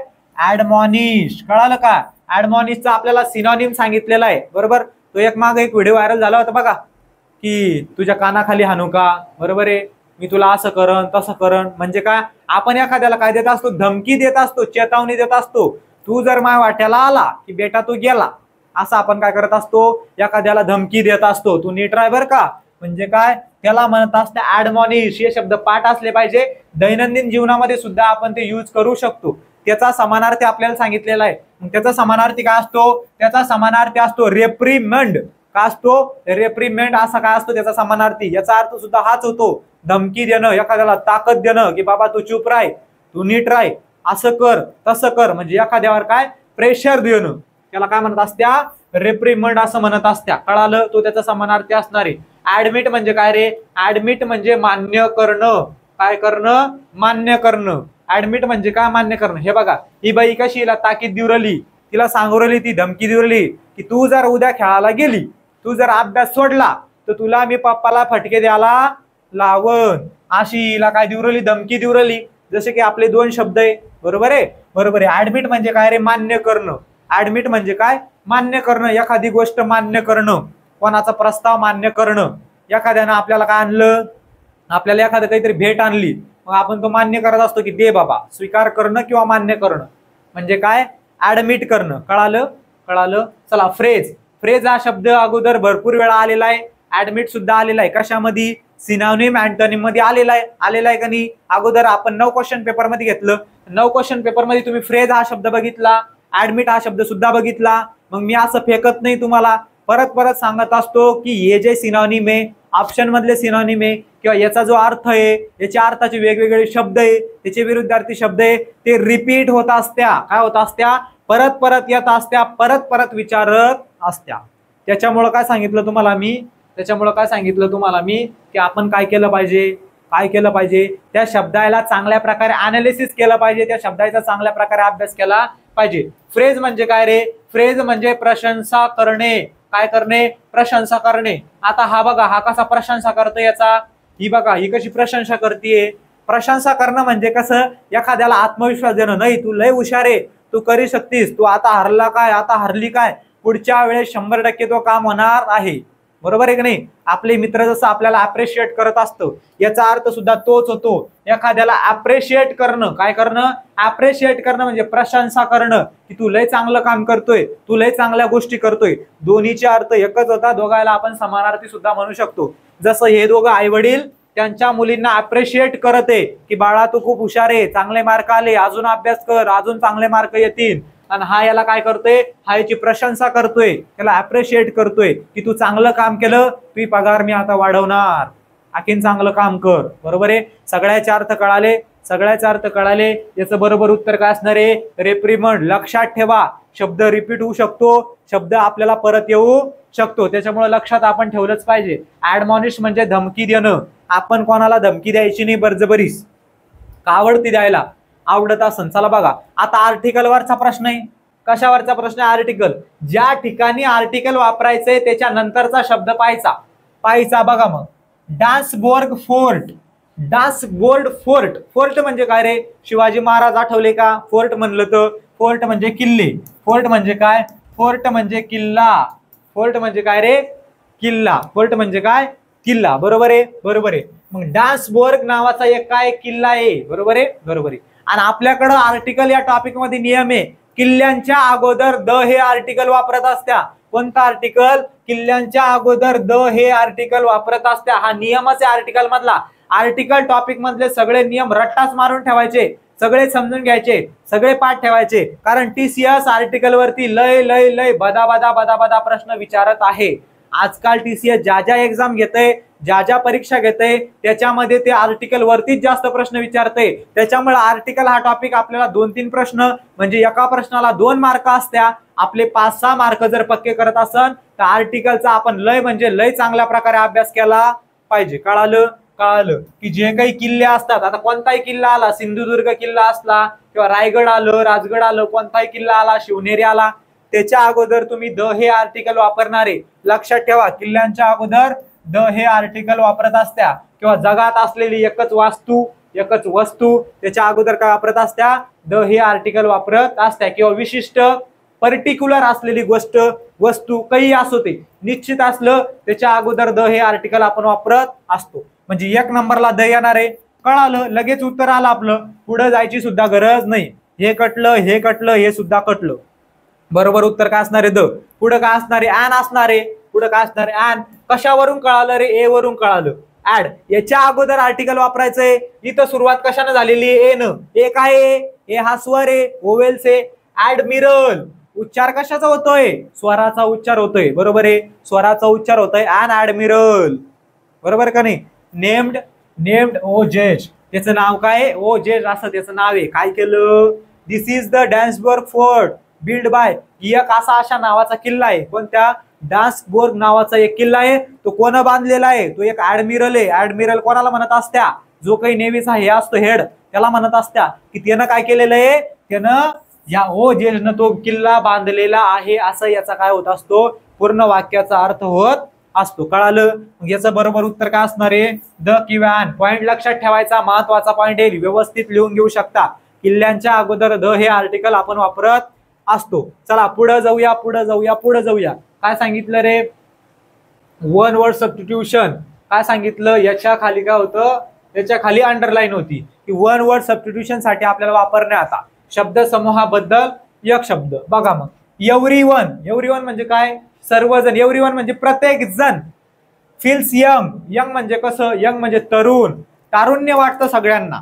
ऍडमॉनिश. कळालं का? ऍडमॉनिशचा आपल्याला सिनॉनिम सांगितलेला आहे. बरोबर, तो एक मागे एक व्हिडिओ व्हायरल झाला होता बघा, की तुझ्या कानाखाली हाणू का, बरोबर आहे, मी तुला असं करन तसं करन. म्हणजे काय? आपण एखाद्याला काय देत असतो? धमकी देत असतो, चेतावणी देत असतो. तू जर माझ्या वाट्याला आला की बेटा तू गेला, असं आपण काय करत असतो? एखाद्याला धमकी देत असतो, तू नीट राह बर का. म्हणजे काय? त्याला म्हणत असते ऍडमॉनिश. हे शब्द पाठ असले पाहिजे, दैनंदिन जीवनामध्ये सुद्धा आपण ते यूज करू शकतो. त्याचा समानार्थी आपल्याला सांगितलेला आहे. मग त्याचा समानार्थी काय असतो? त्याचा समानार्थी असतो रेप्रिमेंड. काय असतो? रेप्रिमेंड असा काय असतो त्याचा समानार्थी? याचा अर्थ सुद्धा हाच होतो, धमकी देणं, एखाद्याला ताकद देणं की बाबा तू चुप राह, तू नीट राह, असं कर तसं कर. म्हणजे एखाद्यावर काय? प्रेशर देणं, त्याला काय म्हणत असत्या? रेप्रिमेंड असं म्हणत असत्या. कळालं? तो त्याचा समानार्थी असणार आहे. ऍडमिट म्हणजे काय रे? ऍडमिट म्हणजे मान्य करणं. काय करणं? मान्य करणं. ऍडमिट म्हणजे काय? मान्य करणं. हे बघा, ही बाई कशी हिला ताकीद देऊ राहिली, तिला सांगू राहिली, ती धमकी देऊ राहिली की तू जर उद्या खेळायला गेली, तू जर अभ्यास सोडला तर तुला मी पप्पाला फटके द्यायला लावण. अशी हिला काय देऊ राहिली? धमकी देऊ राहिली. जसे की आपले दोन शब्द आहे. बरोबर आहे, बरोबर आहे. ऍडमिट म्हणजे काय रे? मान्य करणं. ऍडमिट म्हणजे काय? मान्य करणं. एखादी गोष्ट मान्य करणं, कोणाचा प्रस्ताव मान्य करणं. एखाद्यानं आपल्याला काय आणलं, आपल्याला एखादं काहीतरी भेट आणली, मग आपण तो मान्य करत असतो की दे बाबा. स्वीकार करणं किंवा मान्य करणं म्हणजे काय? ऍडमिट करणं. कळालं? कळालं. चला फ्रेज. फ्रेज हा शब्द अगोदर भरपूर वेळा आलेला आहे. ऍडमिट सुद्धा आलेला आहे. कशामध्ये? सिनॉनिम अँटोनिम मध्ये आलेला आहे का नाही? अगोदर आपण 9 क्वेश्चन पेपर मध्ये घेतलं. 9 क्वेश्चन पेपर मध्ये तुम्ही फ्रेज हा शब्द बघितला, ऍडमिट हा शब्द सुद्धा बघितला. मग मी असं फेकत नाही, तुम्हाला परत परत सांगत असतो की हे जे सिनॉनिम आहे, ऑप्शन मधले सिनॉनिम आहे, किंवा याचा जो अर्थ आहे, याच्या अर्थाचे वेगवेगळे शब्द आहे, त्याचे विरुद्धार्थी शब्द आहे, ते रिपीट होत असत्या. काय होत असत्या? परत परत येत असत्या, परत परत विचारत असत्या. त्याच्यामुळं काय सांगितलं तुम्हाला मी? की आपण काय केलं पाहिजे? काय केलं पाहिजे? त्या शब्दाला चांगल्या प्रकारे अनालिसिस केलं पाहिजे, त्या शब्दाचा चांगल्या प्रकारे अभ्यास केला पाहिजे. फ्रेज म्हणजे काय रे? फ्रेज म्हणजे प्रशंसा करणे. काय करणे? प्रशंसा करणे. आता हा बघा, हा कसा प्रशंसा करतो याचा? ही बघा, ही कशी प्रशंसा करते. प्रशंसा करणं म्हणजे कसं? एखाद्याला आत्मविश्वास देणं. नाही तू लय हुशार आहे, तू करू शकतीस, तू आता हरला काय, आता हरली काय, पुढच्या वेळेस 100% तो काम होणार आहे. बरोबर आहे की नाही? आपले मित्र जसं आपल्याला अप्रिशिएट करत असतो, याचा अर्थ सुद्धा तोच होतो. एखाद्याला अप्रिशिएट करणं. काय करणं? अप्रिशिएट करणं म्हणजे प्रशंसा करणं की तू लय चांगलं काम करतोय, तू लय चांगल्या गोष्टी करतोय. दोन्हीचे अर्थ एकच होता, दोघायला आपण समानार्थी सुद्धा म्हणू शकतो. जसं हे दोघं आई वडील त्यांच्या मुलींना अप्रिशिएट करत आहे की बाळा तू खूप हुशार आहे, चांगले मार्क आले, अजून अभ्यास कर, अजून चांगले मार्क येतील. आणि हा याला काय करतोय? हा याची प्रशंसा करतोय, त्याला अप्रिशिएट करतोय की तू चांगलं काम केलं, तुझी पगार मी आता वाढवणार, आणखीन चांगलं काम कर. बरोबर आहे? सगळ्याचे अर्थ कळाले? सगळ्याचे अर्थ कळाले. याचं बरोबर उत्तर काय असणार आहे? रेप्रिमंड. लक्षात ठेवा, शब्द रिपीट होऊ शकतो, शब्द आपल्याला परत येऊ शकतो, त्याच्यामुळे लक्षात आपण ठेवलंच पाहिजे. ऍडमॉनिश म्हणजे धमकी देणं. आपण कोणाला धमकी द्यायची नाही बरजबरीस. का आवडती द्यायला? आवडत असन. चला बघा, आता आर्टिकल वरचा प्रश्न आहे. कशावरचा प्रश्न आहे? आर्टिकल. ज्या ठिकाणी आर्टिकल वापरायचंय त्याच्या नंतरचा शब्द पाहायचा. बघा मग, डान्सबोर्ग फोर्ट. डान्सबोर्ड फोर्ट. फोर्ट म्हणजे काय रे? शिवाजी महाराज आठवले का? फोर्ट म्हणलं तर फोर्ट म्हणजे किल्ले. फोर्ट म्हणजे काय? फोर्ट म्हणजे किल्ला. फोर्ट म्हणजे काय रे? किल्ला. फोर्ट म्हणजे काय? किल्ला. बरोबर आहे, बरोबर आहे. मग डान्सबोर्ग नावाचा एक काय किल्ला आहे. बरोबर आहे, बरोबर आहे. आणि आपल्याकडं आर्टिकल या टॉपिक मध्ये नियम आहे किल्ल्यांच्या अगोदर द हे आर्टिकल वापरत असत्या. कोणता आर्टिकल? किल्ल्यांच्या अगोदर द हे आर्टिकल वापरत असत्या. हा नियमच आहे आर्टिकल मधला. आर्टिकल टॉपिक मधले सगळे नियम रट्टाच मारून ठेवायचे, सगळे समजून घ्यायचे, सगळे पाठ ठेवायचे. कारण टीसीएस आर्टिकल वरती लय लय लय बदा बदा बदा बदा प्रश्न विचारत आहे. आजकाल टीसीएस ज्या ज्या एक्झाम घेते, ज्या ज्या परीक्षा घेते, त्याच्यामध्ये ते आर्टिकल वरतीच जास्त प्रश्न विचारते. त्याच्यामुळे आर्टिकल हा टॉपिक आपल्याला 2-3 प्रश्न म्हणजे एका प्रश्नाला 2 मार्क असत्या. आपले 5-6 मार्क जर पक्के करत असन तर आर्टिकलचा आपण लय म्हणजे लय चांगल्या प्रकारे अभ्यास केला पाहिजे. कळालं? कळालं की जे काही किल्ले असतात, आता कोणताही किल्ला आला, सिंधुदुर्ग किल्ला असला किंवा रायगड आलं, राजगड आलं, कोणताही किल्ला आला, शिवनेरी आला, त्याच्या अगोदर तुम्ही द हे आर्टिकल वापरणारे. लक्षात ठेवा, किल्ल्यांच्या अगोदर द हे आर्टिकल वापरत असत्या. किंवा जगात असलेली एकच वास्तू, एकच वस्तू, त्याच्या अगोदर काय वापरत असत्या? द हे आर्टिकल वापरत असत्या. किंवा विशिष्ट पर्टिक्युलर असलेली गोष्ट, वस्तू काही असो ते निश्चित असलं त्याच्या अगोदर द हे आर्टिकल आपण वापरत असतो. म्हणजे 1 नंबरला द येणार आहे. कळालं? लगेच उत्तर आलं आपलं. पुढे जायची सुद्धा गरज नाही. हे कटलं, हे कटलं, हे सुद्धा कटलं. बरोबर उत्तर काय असणार आहे? द. पुढे काय असणार आहे? ॲन असणार आहे. पुढे काय असणार आहे? ॲन. कशावरून कळालं रे? ए वरून कळालं. ऍड. याच्या अगोदर आर्टिकल वापरायचंय. इथं सुरुवात कशाने झालेली आहे? ए न. ए काय आहे? ए हा स्वर आहे, ओवेल्स आहे. ऍडमिरल. उच्चार कशाचा होतोय? स्वराचा उच्चार होतोय. बरोबर आहे, स्वराचा उच्चार होतोय. An admiral. बरोबर का नाही? नेम्ड, नेम्ड ओ जेज. त्याचं नाव काय? ओ जेज असं त्याचं नाव आहे. काय केलं? This is the Dansberg fort built by. एक अशा नावाचा किल्ला आहे. कोणत्या? डान्सबर्ग नावाचा एक किल्ला आहे. तो कोण बांधलेला आहे? तो एक ऍडमिरल आहे. ऍडमिरल कोणाला म्हणत असत्या? जो काही नेव्हीचा हे असतो हेड, त्याला म्हणत असत्या. की त्यानं काय केलेलं आहे? त्यानं या ओ जेजनं तो किल्ला बांधलेला आहे, असं याचा काय होत असतो? पूर्ण वाक्याचा अर्थ होत असतो. कळालं? याचं बरोबर उत्तर काय असणार आहे? द किंवा ॲन. पॉइंट लक्षात ठेवायचा, महत्वाचा पॉइंट आहे, व्यवस्थित लिहून घेऊ शकता. किल्ल्यांच्या अगोदर द हे आर्टिकल आपण वापरत असतो. चला पुढे जाऊया, पुढे जाऊया, पुढे जाऊया. काय सांगितलं रे? One word substitution. काय सांगितलं? याच्या खाली काय होतं? याच्या खाली अंडरलाईन होती की वन वर्ड सबस्टिट्यूशन साठी आपल्याला वापरणे. आता शब्द समूहाबद्दल एक शब्द बघा. मग एव्हरीवन. एव्हरीवन म्हणजे काय? सर्वजण. एव्हरीवन म्हणजे प्रत्येक जण. Feels young. यंग म्हणजे कसं? यंग म्हणजे तरुण, तारुण्य वाटतं सगळ्यांना.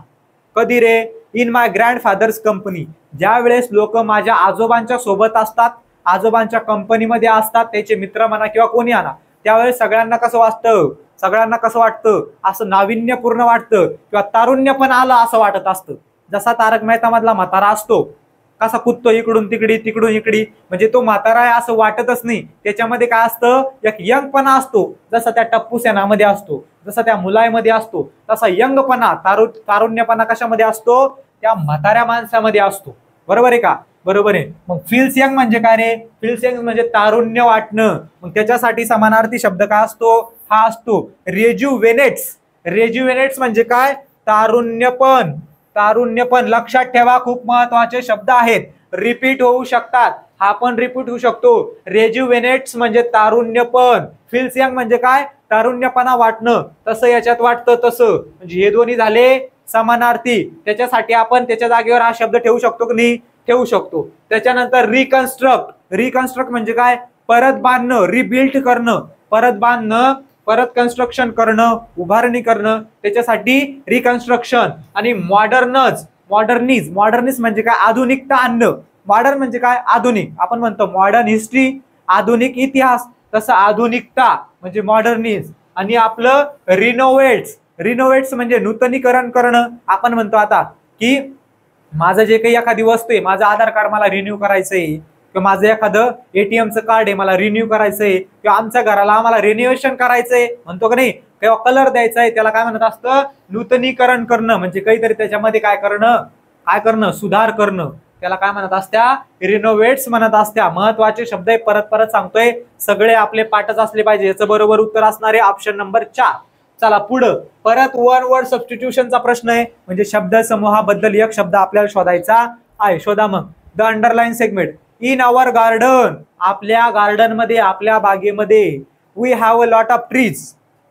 कधी रे? In my ग्रँडफादर्स company. ज्या वेळेस लोक माझ्या आजोबांच्या सोबत असतात, आजोबांच्या कंपनीमध्ये असतात, त्याचे मित्र म्हणा किंवा कोणी आणा, त्यावेळेस सगळ्यांना कसं वाटतं? सगळ्यांना कसं वाटतं? असं नाविन्यपूर्ण वाटतं किंवा तारुण्य पण आलं असं वाटत असतं. जसा तारक मेहता मधला म्हातारा असतो, कसा कुदतो इकडून तिकडी, तिकडून इकडी, म्हणजे तो म्हातारा आहे असं वाटतच नाही. त्याच्यामध्ये काय असतं? एक यंगपणा असतो. जसा त्या टप्पू सेनामध्ये असतो, जसा त्या मुलायमध्ये असतो, तसा यंगपणा, तारुण्यपणा कशामध्ये असतो? त्या म्हाताऱ्या माणसामध्ये असतो. बरोबर आहे का? बरोबर आहे. मग फील्स यंग म्हणजे काय रे? फील्स यंग म्हणजे तारुण्य वाटणं. मग त्याच्यासाठी समानार्थी शब्द काय असतो? हा असतो रेज्युवेनेट्स. रेज्युवेनेट्स म्हणजे काय? तारुण्यपण. तारुण्यपण. लक्षात ठेवा, खूप महत्वाचे शब्द आहेत, रिपीट होऊ शकतात. हा पण रिपीट होऊ शकतो. रेज्युवेनेट्स म्हणजे तारुण्यपण. फील्स यंग म्हणजे काय? तारुण्यपणा वाटणं. तसं याच्यात वाटतं तसं, म्हणजे हे दोन्ही झाले समानार्थी. त्याच्यासाठी आपण त्याच्या जागेवर हा शब्द ठेवू शकतो की नाही? ठेवू शकतो. त्याच्यानंतर रिकन्स्ट्रक्ट. रिकन्स्ट्रक्ट म्हणजे काय? परत बांधणं, रिबिल्ड करणं, परत बांधणं, परत कन्स्ट्रक्शन करणं, उभारणी करणं, त्याच्यासाठी रिकन्स्ट्रक्शन. आणि मॉडर्नज. मॉडर्निज. मॉडर्निज म्हणजे काय? आधुनिकता आणणं. मॉडर्न म्हणजे काय? आधुनिक. आपण म्हणतो मॉडर्न हिस्ट्री, आधुनिक इतिहास, तसं आधुनिकता म्हणजे मॉडर्निज. आणि आपलं रिनोव्हेट्स. रिनोव्हेट्स म्हणजे नूतनीकरण करणं. आपण म्हणतो आता की माझं जे काही एखादी वस्तू आहे, माझं आधार कार्ड मला रिन्यू करायचंय, किंवा माझं एखादं एटीएमचं कार्ड आहे मला रिन्यू करायचंय, किंवा आमच्या घराला आम्हाला रिन्युएशन करायचंय म्हणतो का नाही, किंवा कलर द्यायचा आहे, त्याला काय म्हणत असतं? नूतनीकरण करणं. म्हणजे काहीतरी त्याच्यामध्ये काय करणं? काय करणं? सुधार करणं. त्याला काय म्हणत असत्या? रिनोव्हेट्स म्हणत असत्या. महत्वाचे शब्द आहे, परत परत सांगतोय, सगळे आपले पाठच असले पाहिजे. याचं बरोबर उत्तर असणार आहे ऑप्शन नंबर 4. चला पुढं. परत वन वर्ड सबस्टिट्यूशनचा प्रश्न आहे, म्हणजे शब्द समूहाबद्दल एक शब्द आपल्याला शोधायचा आहे. शोधा मग. The underline segment. In our garden. आपल्या गार्डन मध्ये, आपल्या बागेमध्ये. We have a lot of trees.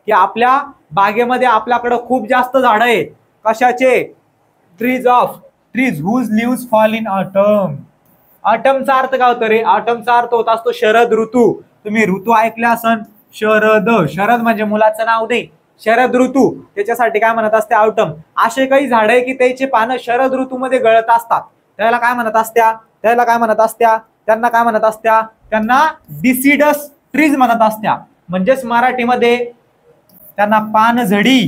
की आपल्या बागेमध्ये आपल्याकडे खूप जास्त झाडं आहेत. कशाचे? Trees of. Trees whose leaves fall in autumn. ऑटमचा अर्थ काय होतो रे? ऑटमचा अर्थ होत असतो शरद ऋतू. तुम्ही ऋतू ऐकले असन, शरद. शरद म्हणजे मुलाचं नाव नाही, शरद ऋतू. त्याच्यासाठी काय म्हणत असते? ऑटम. असे काही झाड आहे की त्याचे पानं शरद ऋतूमध्ये गळत असतात, त्याला काय म्हणत असत्या? त्याला काय म्हणत असत्या? त्यांना काय म्हणत असत्या? त्यांना डिसिडस ट्रीज म्हणत असत्या. म्हणजेच मराठीमध्ये त्यांना पानझडी.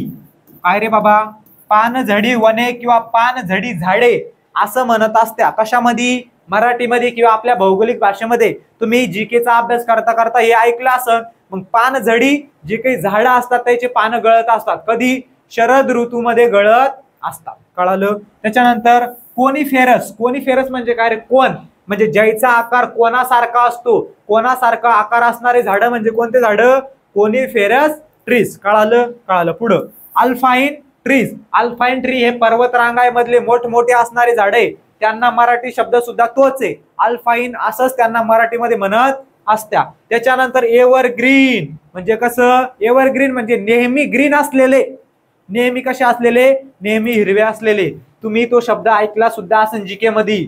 काय रे बाबा? पानझडी वने किंवा पानझडी झाडे असं म्हणत असत्या. कशामध्ये? मराठीमध्ये किंवा आपल्या भौगोलिक भाषेमध्ये. तुम्ही जीकेचा अभ्यास करता करता हे ऐकलं असं. मग पानझडी जे काही झाडं असतात त्याचे पानं गळत असतात. कधी? शरद ऋतूमध्ये गळत असतात. कळालं? त्याच्यानंतर कोनिफेरस. कोनिफेरस म्हणजे काय रे? कोन म्हणजे ज्याचा आकार कोणासारखा असतो. कोणासारखा आकार असणारे झाडं म्हणजे कोणते झाडं? Coniferous trees. कळालं? कळालं. पुढं अल्पाईन ट्रीज. अल्पाईन ट्री हे पर्वतरांगांमधले मोठमोठे असणारे झाड आहे. त्यांना मराठी शब्द सुद्धा तोच आहे, अल्पाईन असंच त्यांना मराठीमध्ये म्हणत असत्या. त्याच्यानंतर एव्हरग्रीन म्हणजे कसं? एव्हरग्रीन म्हणजे नेहमी ग्रीन असलेले. नेहमी कसे असलेले? नेहमी हिरवे असलेले. तुम्ही तो शब्द ऐकला सुद्धा असेल जीके मध्ये.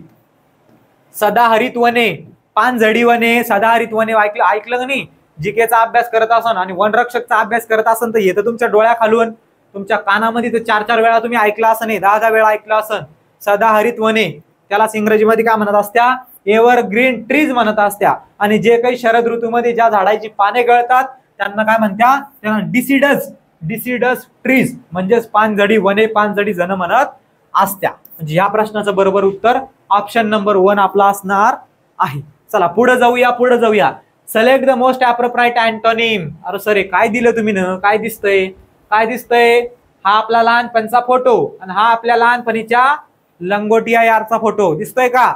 सदाहरित वने, पानझडी वने, सदाहरित वने ऐकलं का नाही? जीकेचा अभ्यास करत असन आणि वनरक्षकचा अभ्यास करत असन तर हे तर तुमच्या डोळ्या खालून तुमच्या कानामध्ये तर 4-4 वेळा तुम्ही ऐकला असं नाही, 10-10 वेळा ऐकला असन. सदाहरित वने त्यालाच इंग्रजीमध्ये काय म्हणत असत्या? एव्हरग्रीन ट्रीज म्हणत असत्या. आणि जे काही शरद ऋतूमध्ये ज्या झाडाची पाने गळतात त्यांना काय म्हणत्या? त्यांना डिसिडस. डिसिडस ट्रीज म्हणजेच पानझडी वने, पानझडी जन म्हणत असत्या. म्हणजे या प्रश्नाचं बरोबर उत्तर ऑप्शन नंबर 1 आपला असणार आहे. चला पुढे जाऊया, पुढे जाऊया. Select the most appropriate antonym. अरे सर काय दिलं तुम्ही ना? काय दिसतंय? काय दिसतंय? हा आपला लहानपणचा फोटो आणि हा आपल्या लहानपणीच्या लंगोटिया यारचा फोटो दिसतोय का?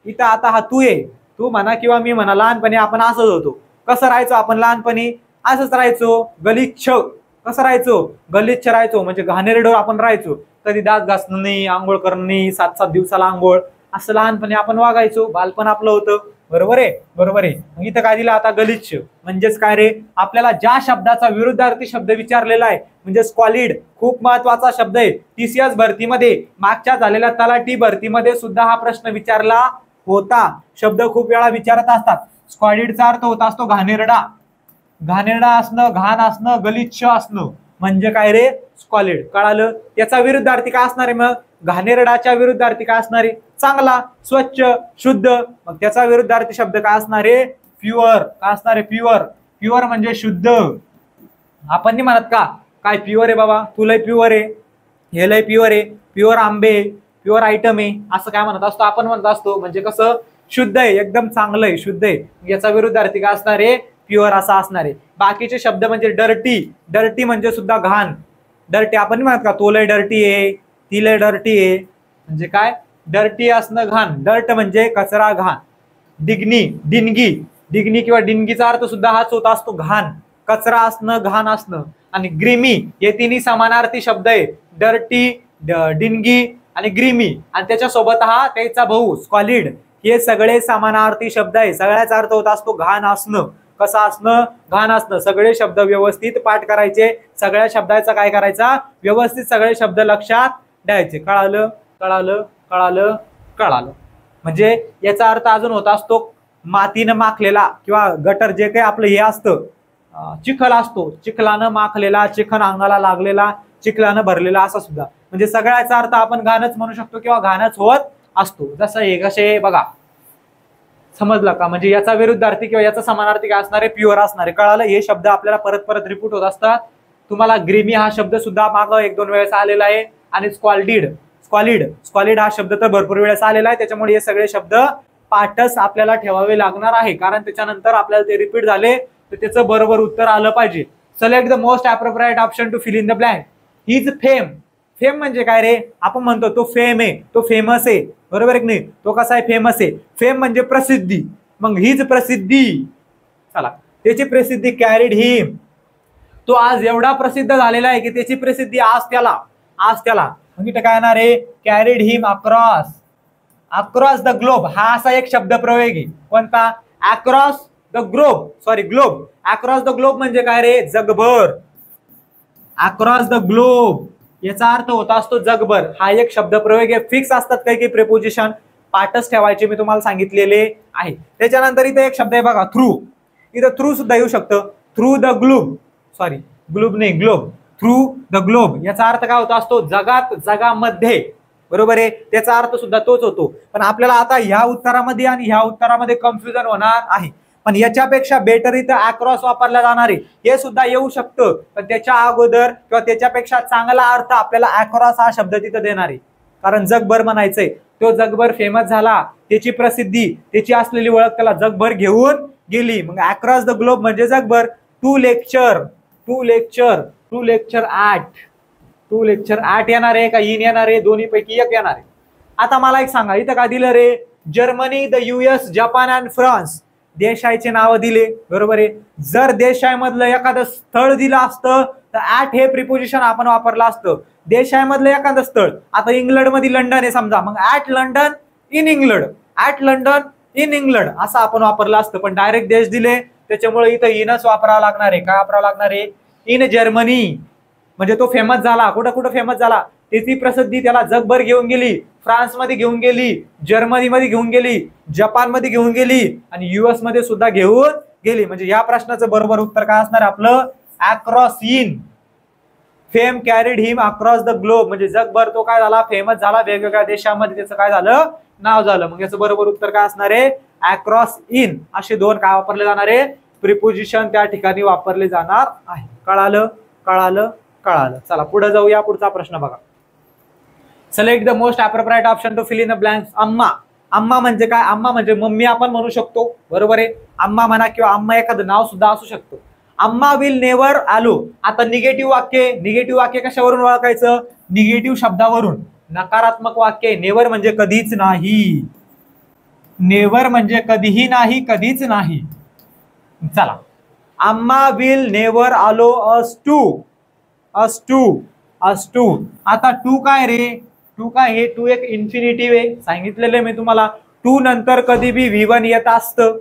इथं आता हा तू आहे, तू म्हणा किंवा मी म्हणा, लहानपणी आपण असंच होतो. कसं राहायचो आपण लहानपणी? असंच राहायचो, गलिच्छ. कसं राहायचो? गलिच्छ राहायचो म्हणजे घाणेरडं आपण राहायचो. कधी दात घासणं नाही, आंघोळ करणं नाही, 7-7 दिवसाला आंघोळ, असं लहानपणी आपण वागायचो. बालपण आपलं होतं. बरोबर आहे? बरोबर आहे. मग इथं काय दिलं आता? गलिच्छ. म्हणजेच काय रे? आपल्याला ज्या शब्दाचा विरुद्धार्थी शब्द विचारलेला आहे म्हणजे स्क्वॉलिड, खूप महत्वाचा शब्द आहे. TCS भरतीमध्ये मागच्या झालेल्या तलाठी भरतीमध्ये सुद्धा हा प्रश्न विचारला होता. शब्द खूप वेळा विचारत असतात. स्क्वॉलिडचा अर्थ होत असतो घाणेरडा. घाणेरडा असणं, घाण असणं, गलिच्छ असणं म्हणजे काय रे? स्क्वॉलिड. कळालं? त्याचा विरुद्धार्थी काय असणार आहे? मग घाणेरडाच्या विरुद्धार्थी काय असणार आहे? चांगला, स्वच्छ, शुद्ध. मग त्याचा विरुद्धार्थी शब्द काय असणार आहे? प्युअर. काय असणार आहे? प्युअर. प्युअर म्हणजे शुद्ध. आपण नाही म्हणत का काय प्युअर आहे बाबा, तू लय प्युअर आहे, हे लय प्युअर आहे, प्युअर आंबे, प्युअर आयटम आहे, असं काय म्हणत असतो? आपण म्हणत असतो. म्हणजे कसं? शुद्ध आहे, एकदम चांगलं आहे, शुद्ध आहे. याचा विरुद्धार्थी काय असणार आहे? प्युअर असा असणार आहे. बाकीचे शब्द म्हणजे डर्टी. डर्टी म्हणजे सुद्धा घाण. डर्टी आपण नाही म्हणत का तो लय डर्टी आहे, ती लय डर्टी आहे. म्हणजे काय? डर्टी असणं, घाण. डर्ट म्हणजे कचरा, घाण. डिग्नी, डिनगी. डिग्नी किंवा डिनगीचा अर्थ सुद्धा हाच होत असतो, घाण, कचरा असणं, घाण असणं. आणि ग्रीमी हे तिन्ही समानार्थी शब्द आहे. डर्टी, डिनगी आणि ग्रीमी. आणि त्याच्यासोबत हा त्याचा भाऊ स्क्वॉलिड. हे सगळे समानार्थी शब्द आहे. सगळ्याचा अर्थ होत असतो घाण असणं. कसं असणं? घाण असणं. सगळे शब्द व्यवस्थित पाठ करायचे. सगळ्या शब्दाचा काय करायचा? व्यवस्थित सगळे शब्द लक्षात द्यायचे. कळालं? कळालं? कळालं? कळालं. म्हणजे याचा अर्थ अजून होत असतो मातीनं माखलेला किंवा गटर, जे काही आपलं हे असतं चिखल असतो, चिखलानं माखलेला, चिखल अंगाला लागलेला, चिखलानं भरलेला, असा सुद्धा. म्हणजे सगळ्याचा अर्थ आपण घाणच म्हणू शकतो किंवा घाणच होत असतो. जसं हे कसे बघा, समजलं का? म्हणजे याचा विरुद्धार्थी किंवा याचा समानार्थी काय असणार आहे? प्युअर असणार आहे. कळालं? हे शब्द आपल्याला परत परत रिपीट होत असतात. तुम्हाला ग्रीमी हा शब्द सुद्धा मागं 1-2 वेळेस आलेला आहे. आणि स्क्वॉलिड, स्क्वॉलिड, स्क्वॉलिड हा शब्द तर भरपूर वेळेस आलेला आहे. त्याच्यामुळे हे सगळे शब्द पाठच आपल्याला ठेवावे लागणार आहे, कारण त्याच्यानंतर आपल्याला ते रिपीट झाले तर त्याचं बरोबर उत्तर आलं पाहिजे. Select the most appropriate option to fill in the blank. His fame. Fame म्हणजे काय रे? आपण म्हणतो तो फेम आहे, तो फेमस आहे, बरोबर आहे की नाही? तो कसा आहे? फेमस आहे. फेम म्हणजे प्रसिद्धी. मग हिज प्रसिद्धी, चला त्याची प्रसिद्धी कॅरीड हिम. तो आज एवढा प्रसिद्ध झालेला आहे की त्याची प्रसिद्धी आज त्याला म्हणजे काय येणार आहे? Carried him across, across the globe. हा असा एक शब्द प्रयोग आहे. कोणता? Across the globe, sorry globe. Across the globe म्हणजे काय रे? जगभर. अक्रॉस द ग्लोब याचा अर्थ होता असतो जगभर. हा एक शब्द प्रयोग आहे. फिक्स असतात काही काही प्रिपोजिशन. पाठच ठेवायचे मी तुम्हाला सांगितलेले आहे. त्याच्यानंतर इथे एक शब्द आहे बघा, थ्रू. इथं थ्रू सुद्धा येऊ शकतं. Through the globe, sorry globe नाही, ग्लोब. थ्रू द ग्लोब याचा अर्थ काय होतो असतो, जगात, जगामध्ये. बरोबर आहे, त्याचा अर्थ सुद्धा तोच होतो. पण आपल्याला आता ह्या उत्तरामध्ये आणि ह्या उत्तरामध्ये कन्फ्युजन होणार आहे. पण याच्यापेक्षा बेटर इथं अक्रॉस वापरला जाणार आहे, हे सुद्धा येऊ शकतं. पण त्याच्या अगोदर किंवा त्याच्यापेक्षा चांगला अर्थ आपल्याला अक्रॉस हा शब्द तिथं देणार आहे. कारण जगभर म्हणायचंय, तो जगभर फेमस झाला, त्याची प्रसिद्धी, त्याची असलेली ओळख त्याला जगभर घेऊन गेली. मग अक्रॉस द ग्लोब म्हणजे जगभर. To lecture, to lecture, to lecture at, to lecture at येणार आहे का इन येणार आहे, दोन्ही पैकी एक येणार आहे. आता मला एक सांगा, इथं काय दिलं रे, Germany, the US, Japan and France, देशाचे नाव दिले. बरोबर आहे. जर देशामधलं एखादं स्थळ दिलं असतं तर ॲट हे प्रिपोजिशन आपण वापरलं असतं. देशामधलं एखादं स्थळ, आता इंग्लंड मध्ये लंडन आहे समजा, मग at London in England, at London in England असं आपण वापरलं असतं. पण डायरेक्ट देश दिले त्याच्यामुळे इथं इनच वापरावं लागणार आहे. काय वापरावं लागणार आहे, इन जर्मनी. म्हणजे तो फेमस झाला. कुठं कुठं फेमस झाला, त्याची प्रसिद्धी त्याला जगभर घेऊन गेली. फ्रान्स मध्ये घेऊन गेली, जर्मनी मध्ये घेऊन गेली, जपान मध्ये घेऊन गेली आणि US मध्ये सुद्धा घेऊन गेली. म्हणजे या प्रश्नाचं बरोबर उत्तर काय असणार आपलं, across in. Fame carried him across the globe, म्हणजे जगभर तो काय झाला, फेमस झाला, वेगवेगळ्या देशामध्ये त्याचं काय झालं, नाव झालं. मग याचं बरोबर उत्तर काय असणार आहे, अक्रॉस इन. असे दोन काय वापरले जाणार आहे, प्रिपोजिशन त्या ठिकाणी वापरले जाणार आहे. कळालं, कळालं, कळालं. चला पुढे जाऊया. पुढचा प्रश्न बघा. Select the most appropriate option to fill in the blanks. अम्मा. अम्मा म्हणजे काय, अम्मा म्हणजे मम्मी आपण म्हणू शकतो. बरोबर आहे, अम्मा म्हणा किंवा अम्मा एखादं नाव सुद्धा असू शकतं. अम्मा विल नेवर आलो. आता निगेटिव्ह वाक्य, निगेटिव्ह वाक्य कशावरून ओळखायचं, निगेटिव्ह शब्दावरून. नकारात्मक वाक्य, नेवर म्हणजे कधीच नाही, नेवर म्हणजे कधीही नाही, कधीच नाही. चला, अम्मा will never allow us to, us to, us to. आता टू काय रे, टू काय, हे टू एक इन्फिनिटिव्ह आहे, सांगितलेलं आहे मी तुम्हाला. टू नंतर कधी बी V1 येत असतं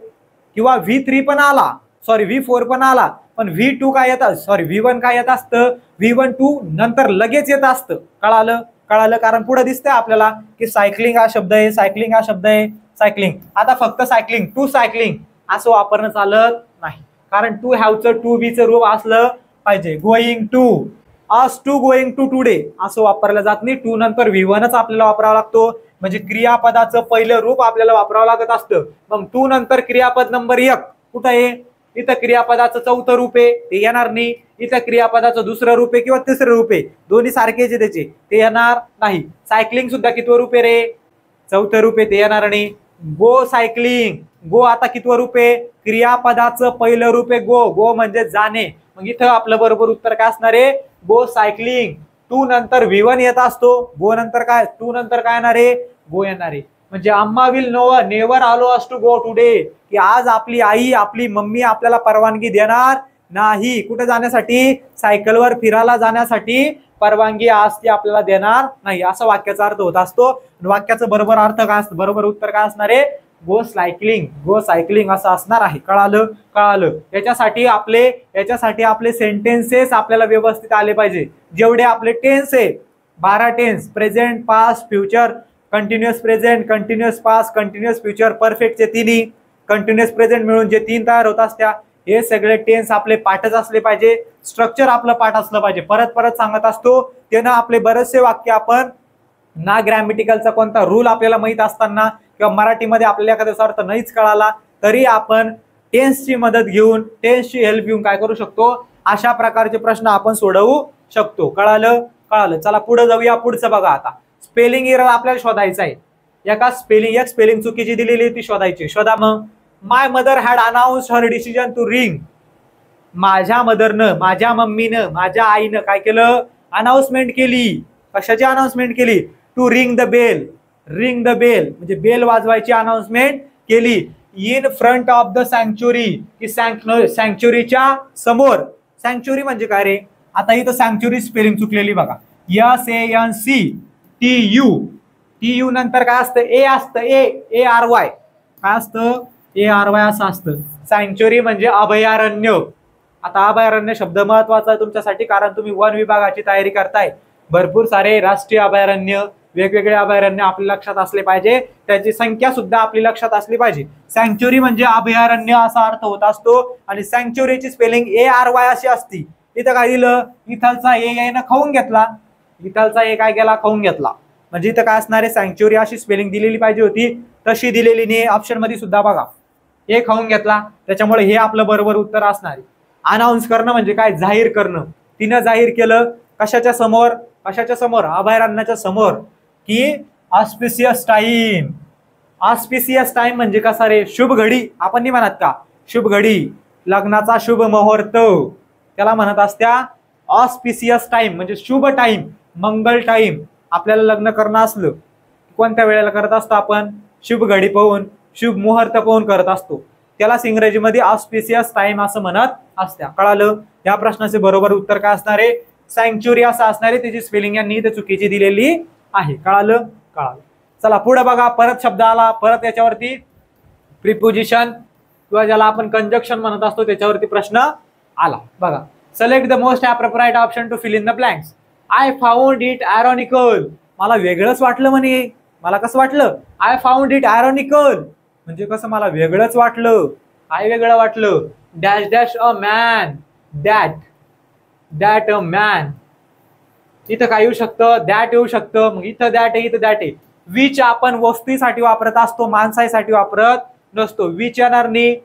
किंवा V3 पण आला, सॉरी V4 पण आला, पण V2 काय येतात, सॉरी V1 काय येत असतं, V1 2 नंतर लगेच येत असतं. कळालं, कळालं. कारण पुढे दिसतंय आपल्याला की सायकलिंग हा शब्द आहे, सायकलिंग हा शब्द आहे, सायकलिंग. आता फक्त सायकलिंग, टू सायकलिंग असं वापरणं चालत नाही. कारण टू हॅवचं, टू बीचं रूप असलं पाहिजे. Going to, us to going to today असं वापरलं जात नाही. टू नंतर V1च आपल्याला वापरावा लागतो. म्हणजे क्रियापदाचं पहिलं रूप आपल्याला वापरावं लागत असतं. मग टू नंतर क्रियापद नंबर 1 कुठं आहे, इथं क्रियापदाचं चौथं रूप आहे, ते येणार नाही. इथं क्रियापदाचं दुसरं रूप आहे किंवा तिसरं रूप आहे, दोन्ही सारखेच आहे त्याचे, ते येणार नाही. सायकलिंग सुद्धा कितवं रूप आहे रे, चौथं रूप आहे, ते येणार नाही. गो सायकलिंग, गो आता कितवं रूप आहे, क्रियापदाचं पहिलं रूप आहे गो, गो म्हणजे जाणे. मग इथं आपलं बरोबर उत्तर काय असणार आहे, गो सायकलिंग. टू नंतर V1 येत असतो, गो नंतर काय, टू नंतर काय येणार आहे, गो येणार आहे. म्हणजे अम्मा will never allow us to go today, की आज आपली आई, आपली मम्मी आपल्याला परवानगी देणार नाही. कुठे जाण्यासाठी, सायकलवर फिरायला जाण्यासाठी परवानगी आज ती आपल्याला देणार नाही, असा वाक्याचा अर्थ होत असतो. वाक्याचं बरोबर अर्थ काय असतं, बरोबर उत्तर काय असणार आहे, गो सायकलिंग, गो सायकलिंग असं असणार आहे. कळालं, कळालं. याच्यासाठी आपले सेंटेन्सेस आपल्याला व्यवस्थित आले पाहिजे. जेवढे आपले टेन्स आहे, 12 tense, present, past, future, continuous present, continuous past, continuous future, परफेक्टचे तिन्ही, कंटिन्युअस प्रेझेंट मिळून जे 3 तयार होत असत्या, हे सगळे टेन्स आपले पाठच असले पाहिजे. स्ट्रक्चर आपलं पाठ असलं पाहिजे. परत परत सांगत असतो, त्यानं आपले बरेचसे वाक्य आपण ना ग्रॅमॅटिकलचा कोणता रूल आपल्याला माहित असताना किंवा मराठीमध्ये आपल्याला एखादा अर्थ नाहीच कळाला तरी आपण टेन्सची मदत घेऊन, टेन्सची हेल्प घेऊन काय करू शकतो, अशा प्रकारचे प्रश्न आपण सोडवू शकतो. कळालं, कळालं. चला पुढे जाऊया. पुढचं बघा. आता स्पेलिंग एरर आपल्याला शोधायचं आहे. एक स्पेलिंग चुकीची दिलेली ती शोधायची. शोधा मग. My mother had announced her decision to ring. माझ्या मदरनं, माझ्या मम्मीनं, माझ्या आईनं काय केलं, अनाउन्समेंट केली. कशाची अनाउन्समेंट केली, to ring the bell. Ring the bell म्हणजे बेल वाजवायची अनाउन्समेंट केली. In front of the sanctuary, की सँक्च्युरीच्या समोर. सँक्च्युरी म्हणजे काय रे, आता इथं सँक्च्युरी स्पेलिंग चुकलेली बघा. SANCTU नंतर काय असतं, ए असतं, ARY काय असतं, ARY असं असतं. सँक्च्युरी म्हणजे अभयारण्य. आता अभयारण्य शब्द महत्वाचा आहे तुमच्यासाठी, कारण तुम्ही वन विभागाची तयारी करताय. भरपूर सारे राष्ट्रीय अभयारण्य, वेगवेगळे अभयारण्य आपल्या लक्षात असले पाहिजे, त्याची संख्या सुद्धा आपली लक्षात असली पाहिजे. सँक्च्युरी म्हणजे अभयारण्य असा अर्थ होत असतो आणि सँक्च्युरीची स्पेलिंग ARY अशी असती. इथं काय दिलं, इथलचा ए ना खाऊन घेतला, इथलचा ए काय केला, खाऊन घेतला. म्हणजे इथं काय असणार आहे, सँक्च्युरी अशी स्पेलिंग दिलेली पाहिजे होती, तशी दिलेली नाही. ऑप्शन मध्ये सुद्धा बघा हे खाऊन घेतला, त्याच्यामुळे हे आपलं बरोबर उत्तर असणार आहे. अनाऊन्स करणं म्हणजे काय, जाहीर करणं. तिनं जाहीर केलं कशाच्या समोर, कशाच्या समोर, अभयारण्याच्या समोर, की ऑस्पिशियस टाइम. ऑस्पिशियस टाइम म्हणजे कसा रे, शुभ घडी. आपण नाही म्हणत का शुभ घडी, लग्नाचा शुभ मुहूर्त, त्याला म्हणत असत्या ऑस्पिशियस टाइम म्हणजे शुभ टाइम, मंगल टाइम. आपल्याला लग्न करणं असलं कोणत्या वेळेला करत असतो आपण, शुभ घडी पाहून, शुभ मुहूर्त पाहून करत असतो, त्यालाच इंग्रजीमध्ये ऑस्पिशियस टाइम असं म्हणत असत्या. कळालं. या प्रश्नाचे बरोबर उत्तर काय असणार आहे, सँक्च्युरी असं असणार आहे. त्याची स्पेलिंग यांनी इथे चुकीची दिलेली आहे. कळालं. कळालं. चला पुढे बघा, परत शब्द आला, परत याच्यावरती प्रिपोजिशन किंवा ज्याला आपण कंजक्शन म्हणत असतो त्याच्यावरती प्रश्न आला. बघा, select the most appropriate option to fill in the blanks. I found it ironical. मला वेगळंच वाटलं म्हणे. मला कसं वाटलं, आय फाउंड इट आयरॉनिकल म्हणजे कसं, मला वेगळंच वाटलं. काय वेगळं वाटलं, dash dash a man, that a man. इथं काय येऊ शकतं, दॅट येऊ शकतं. मग इथं दॅट आहे, इथं दॅट आहे. विच आपण वस्तूसाठी वापरत असतो, माणसासाठी वापरत नसतो. विच येणार नाही.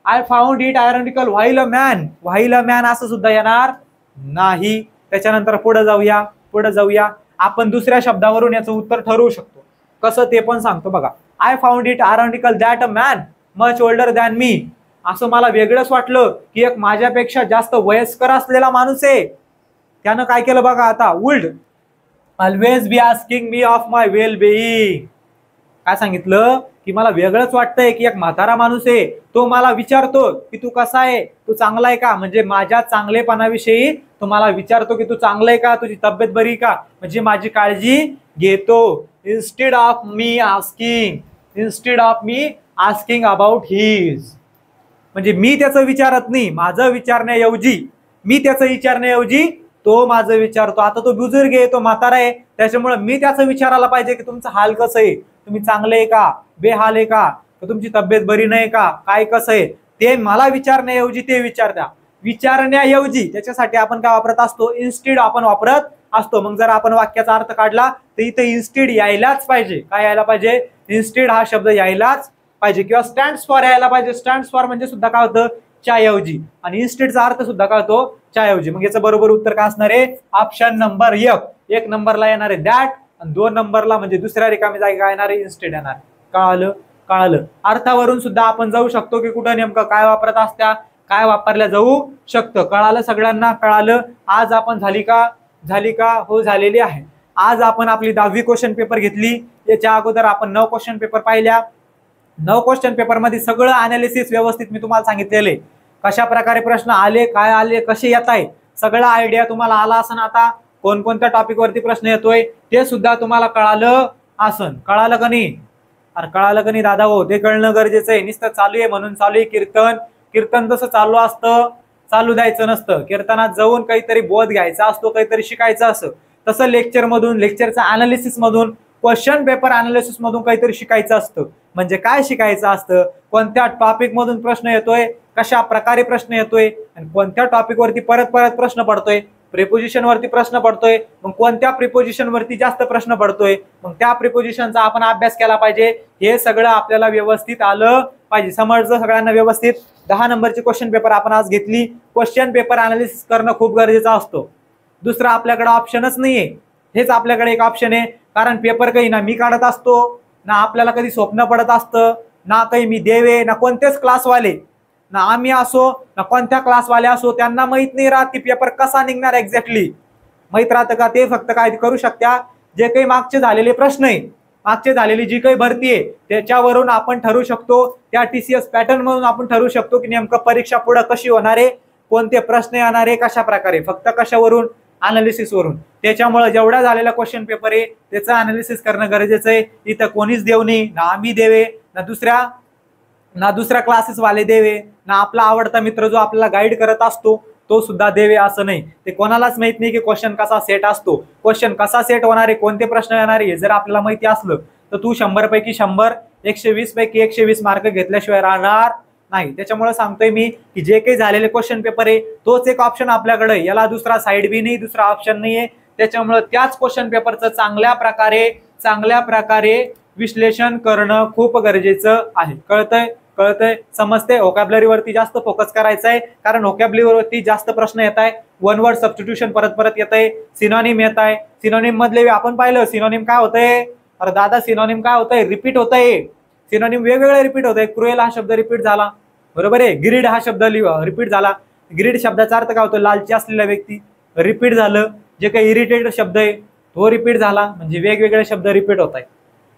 I found it ironical while a man असं सुद्धा येणार नाही. त्याच्यानंतर पुढे जाऊया. आपण दुसऱ्या शब्दावरून याचं उत्तर ठरवू शकतो. कसं ते पण सांगतो बघा. I found it ironical that a man much older than me. असं मला वेगळंच वाटलं की एक माझ्यापेक्षा जास्त वयस्कर असलेला माणूस आहे. त्यानं काय केलं बघा, आता would always be asking me of my well being. काय सांगितलं की मला वेगळंच वाटतंय की एक म्हातारा माणूस आहे, तो मला विचारतो की तू कसा आहे, तू चांगला आहे का. म्हणजे माझ्या चांगलेपणाविषयी तो मला विचारतो की तू चांगला आहे का, तुझी तब्येत बरी का, म्हणजे माझी काळजी घेतो. Instead of me asking about his. म्हणजे मी त्याचं विचारत नाही, माझं विचारण्याऐवजी तो माझं विचारतो. आता तो बुजुर्ग आहे, तो म्हातारा आहे, त्याच्यामुळे मी त्याचं विचारायला पाहिजे की तुमचं हाल कसं आहे, तुम्ही चांगले आहे का, बेहाल आहे का, तुमची तब्येत बरी नाही का, काय कसं आहे. ते मला विचारण्याऐवजी ते विचारण्याऐवजी त्याच्यासाठी आपण काय वापरत असतो, इन्स्टेड आपण वापरत असतो. मग जर आपण वाक्याचा अर्थ काढला तर इथे इन्स्टेड यायलाच पाहिजे. काय यायला पाहिजे, इन्स्टेड हा शब्द यायलाच पाहिजे किंवा स्टँड्स फॉर यायला पाहिजे. स्टँड्स फॉर म्हणजे सुद्धा काय होतं, च्याऐवजी, आणि इन्स्टेडचा अर्थ सुद्धा काय होतो, च्याऐवजी. मग याचं बरोबर उत्तर काय असणार आहे, ऑप्शन नंबर 1 नंबरला येणार आहे दॅट, आणि 2 नंबरला म्हणजे दुसऱ्या रिकामी जागी काय येणार आहे, इन्स्टेड येणार. कळालं. अर्थावरून सुद्धा आपण जाऊ शकतो की कुठं नेमकं काय वापरत असत्या, काय वापरल्या जाऊ शकतं. कळालं सगळ्यांना. कळालं. आज आपण झाली का हो, झालेली आहे. आज आपण आपली 10वी क्वेश्चन पेपर घेतली. याच्या अगोदर आपण 9 क्वेश्चन पेपर पाहिल्या. 9 क्वेश्चन पेपर मध्ये सगळं अनालिसिस व्यवस्थित मी तुम्हाला सांगितलेले, कशा प्रकारे प्रश्न आले, काय आले, कसे येत आहे, सगळं आयडिया तुम्हाला आला असन. आता कोणकोणत्या टॉपिक वरती प्रश्न येतोय ते सुद्धा तुम्हाला कळालं असन. कळालं का नाही दादा हो, ते कळणं गरजेचं आहे. नुसतं चालू आहे म्हणून चालू आहे. कीर्तन तसं चालू असतं, चालू द्यायचं नसतं. कीर्तनात जाऊन काहीतरी बोध घ्यायचा असतो, काहीतरी शिकायचं असतं. तसं लेक्चरचा अनालिसिस मधून, क्वेश्चन पेपर अनालिसिस मधून काहीतरी शिकायचं असतं. म्हणजे काय शिकायचं असतं, कोणत्या टॉपिक मधून प्रश्न येतोय, कशा प्रकारे प्रश्न येतोय, आणि कोणत्या टॉपिक वरती परत प्रश्न पडतोय. प्रिपोजिशन वरती प्रश्न पडतोय, मग कोणत्या प्रिपोजिशन वरती जास्त प्रश्न पडतोय, मग त्या प्रिपोजिशनचा आपण अभ्यास केला पाहिजे. हे सगळं आपल्याला व्यवस्थित आलं पाहिजे. समजलं सगळ्यांना व्यवस्थित. 10 नंबरची क्वेश्चन पेपर आपण आज घेतली. क्वेश्चन पेपर अनालिसिस करणं खूप गरजेचं असतो. दुसरा आपल्याकडे ऑप्शनच नाहीये. हेच आपल्याकडे एक ऑप्शन आहे. कारण पेपर काही ना मी काढत असतो, ना आपल्याला कधी स्वप्न पडत असतं, ना काही मी देवे, ना कोणतेच क्लासवाले, ना आम्ही असो, ना कोणत्या क्लासवाले असो, त्यांना माहित नाही राहत की पेपर कसा निघणार एक्झॅक्टली. माहित राहतं का, ते फक्त काय करू शकता, जे काही मागचे झालेले प्रश्न आहे, मागचे झालेली जी काही भरती आहे त्याच्यावरून आपण ठरवू शकतो. त्या TCS पॅटर्न मधून आपण ठरवू शकतो की नेमकं परीक्षा पुढे कशी होणार आहे, कोणते प्रश्न येणार आहे, कशा प्रकारे, फक्त कशावरून, अनालिसिस वरून. त्याच्यामुळे जेवढा झालेला क्वेश्चन पेपर आहे त्याचं अनालिसिस करणं गरजेचं आहे. इथं कोणीच देव नाही, ना आम्ही देवे, ना दुसऱ्या क्लासेस वाले देवे, ना आपला आवडता मित्र जो आपल्याला गाईड करत असतो तो सुद्धा देव आहे असं नाही. ते कोणालाच माहित नाही की क्वेश्चन कसा सेट असतो, क्वेश्चन कसा सेट होणार आहे, कोणते प्रश्न येणार आहे. जर आपल्याला माहिती असलं तर तू 100 पैकी 100, 120 पैकी 120 मार्क घेतल्याशिवाय राहणार नाही. त्याच्यामुळे सांगतोय मी की जे काही झालेले क्वेश्चन पेपर आहे तोच एक ऑप्शन आपल्याकडे, याला दुसरा साइड बी नाही, दुसरा ऑप्शन नाहीये. त्याच्यामुळे त्याच क्वेश्चन पेपरचं चांगल्या प्रकारे विश्लेषण करणं खूप गरजेचं आहे. कळतंय समजते. व्होकॅब्युलरीवरती जास्त फोकस करायचा आहे, कारण व्होकॅब्युलरीवरती जास्त प्रश्न येत आहे. वन वर्ड सबस्टिट्यूशन परत येत आहे, सिनोनिम येत आहे. सिनोनिम मधले आपण पाहिलं सिनोनिम काय होतंय. अरे दादा सिनोनिम काय होतंय, रिपीट होतंय. सिनोनिम वेगवेगळे रिपीट होत आहे. क्रुएल हा शब्द रिपीट झाला, बरोबर आहे. ग्रीड हा शब्द रिपीट झाला. ग्रीड शब्दाचा अर्थ काय होतो, लालची असलेला व्यक्ती. रिपीट झालं. जे काही इरिटेटेड शब्द आहे तो रिपीट झाला. म्हणजे वेगवेगळे शब्द रिपीट होत आहे,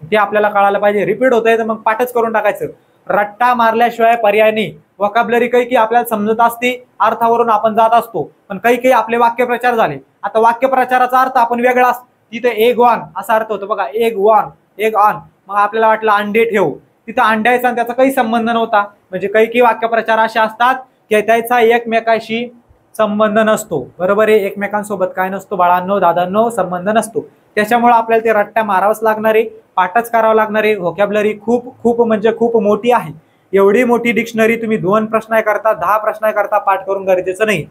ते आपल्याला कळायला पाहिजे. रिपीट होत आहे तर मग पाठच करून टाकायचं, रट्टा मारल्याशिवाय पर्याय नाही. वोकॅब्युलरी काही आपल्याला समजत असते, अर्थावरून आपण जात असतो, पण काही आपले वाक्यप्रचार झाले. आता वाक्यप्रचाराचा अर्थ आपण वेगळा असतो. तिथे एग वन असा अर्थ होतो बघा, एग ऑन. मग आपल्याला वाटलं अंडे ठेव, तिथं अंड्याचा आणि त्याचा काही संबंध नव्हता. म्हणजे काही वाक्यप्रचार असे असतात की त्याचा एकमेकाशी संबंध नसतो, बरोबर आहे. एकमेकांसोबत काय नसतो बाळांनो, दादांनो, संबंध नसतो. त्याच्यामुळे आपल्याला ते रट्टा मारावंच लागणार आहे, पाठच करावं लागणार आहे. व्होकॅब्युलरी खूप म्हणजे खूप मोठी आहे. एवढी मोठी डिक्शनरी तुम्ही 2 प्रश्न करता, 10 प्रश्न करता पाठ करून गरजेचं नाही.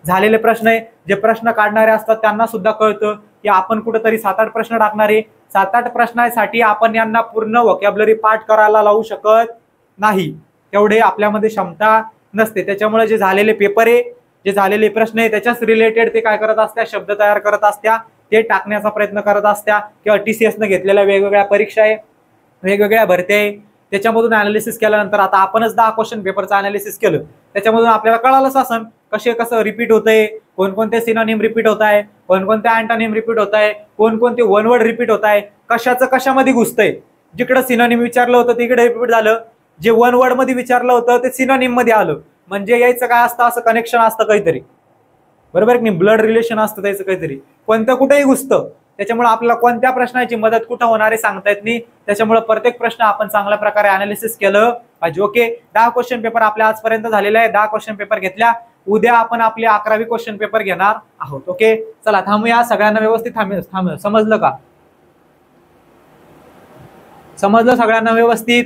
झालेले प्रश्न आहे, जे प्रश्न काढणारे असतात त्यांना सुद्धा कळतं की आपण कुठेतरी 7-8 प्रश्न टाकणारे. 7-8 प्रश्नासाठी आपण यांना पूर्ण व्होकॅब्युलरी पाठ करायला लावू शकत नाही, तेवढे आपल्यामध्ये क्षमता नसते. त्याच्यामुळे जे झालेले पेपर आहे, जे झालेले प्रश्न आहे त्याच्याच रिलेटेड ते काय करत असत्या, शब्द तयार करत असत्या, ते टाकण्याचा प्रयत्न करत असत्या. किंवा TCS न घेतलेल्या वेगवेगळ्या परीक्षा आहे, वेगवेगळ्या भरती आहे, त्याच्यामधून अनालिसिस केल्यानंतर आता आपणच 10 क्वेश्चन पेपरचं अनालिसिस केलं, त्याच्यामधून आपल्याला कळालंच असं कसं रिपीट होतंय, कोणकोणते सिनोनिम रिपीट होत आहे, कोणकोणते अँटोनिम रिपीट होत आहे, कोणकोणते वन वर्ड रिपीट होत आहे, कशाचं कशामध्ये घुसतंय. जिकडे सिनोनिम विचारलं होतं तिकडे रिपीट झालं, जे वन वर्ड मध्ये विचारलं होतं ते सिनोनिम मध्ये आलं. म्हणजे यायचं काय असतं, असं कनेक्शन असतं काहीतरी, बरोबर की नाही. ब्लड रिलेशन असतं त्याचं काहीतरी, कोणतं कुठेही घुसतं. त्याच्यामुळे आपल्याला कोणत्या प्रश्नाची मदत कुठं होणार आहे सांगता येत नाही. त्याच्यामुळे प्रत्येक प्रश्न आपण चांगल्या प्रकारे अनालिसिस केलं पाहिजे. ओके, 10 क्वेश्चन पेपर आपल्या आजपर्यंत झालेले आहे. 10 क्वेश्चन पेपर घेतल्या. उद्या आपण आपले 11वी क्वेश्चन पेपर घेणार आहोत. ओके, चला थांबूया. सगळ्यांना व्यवस्थित समजलं का? समजलं सगळ्यांना व्यवस्थित?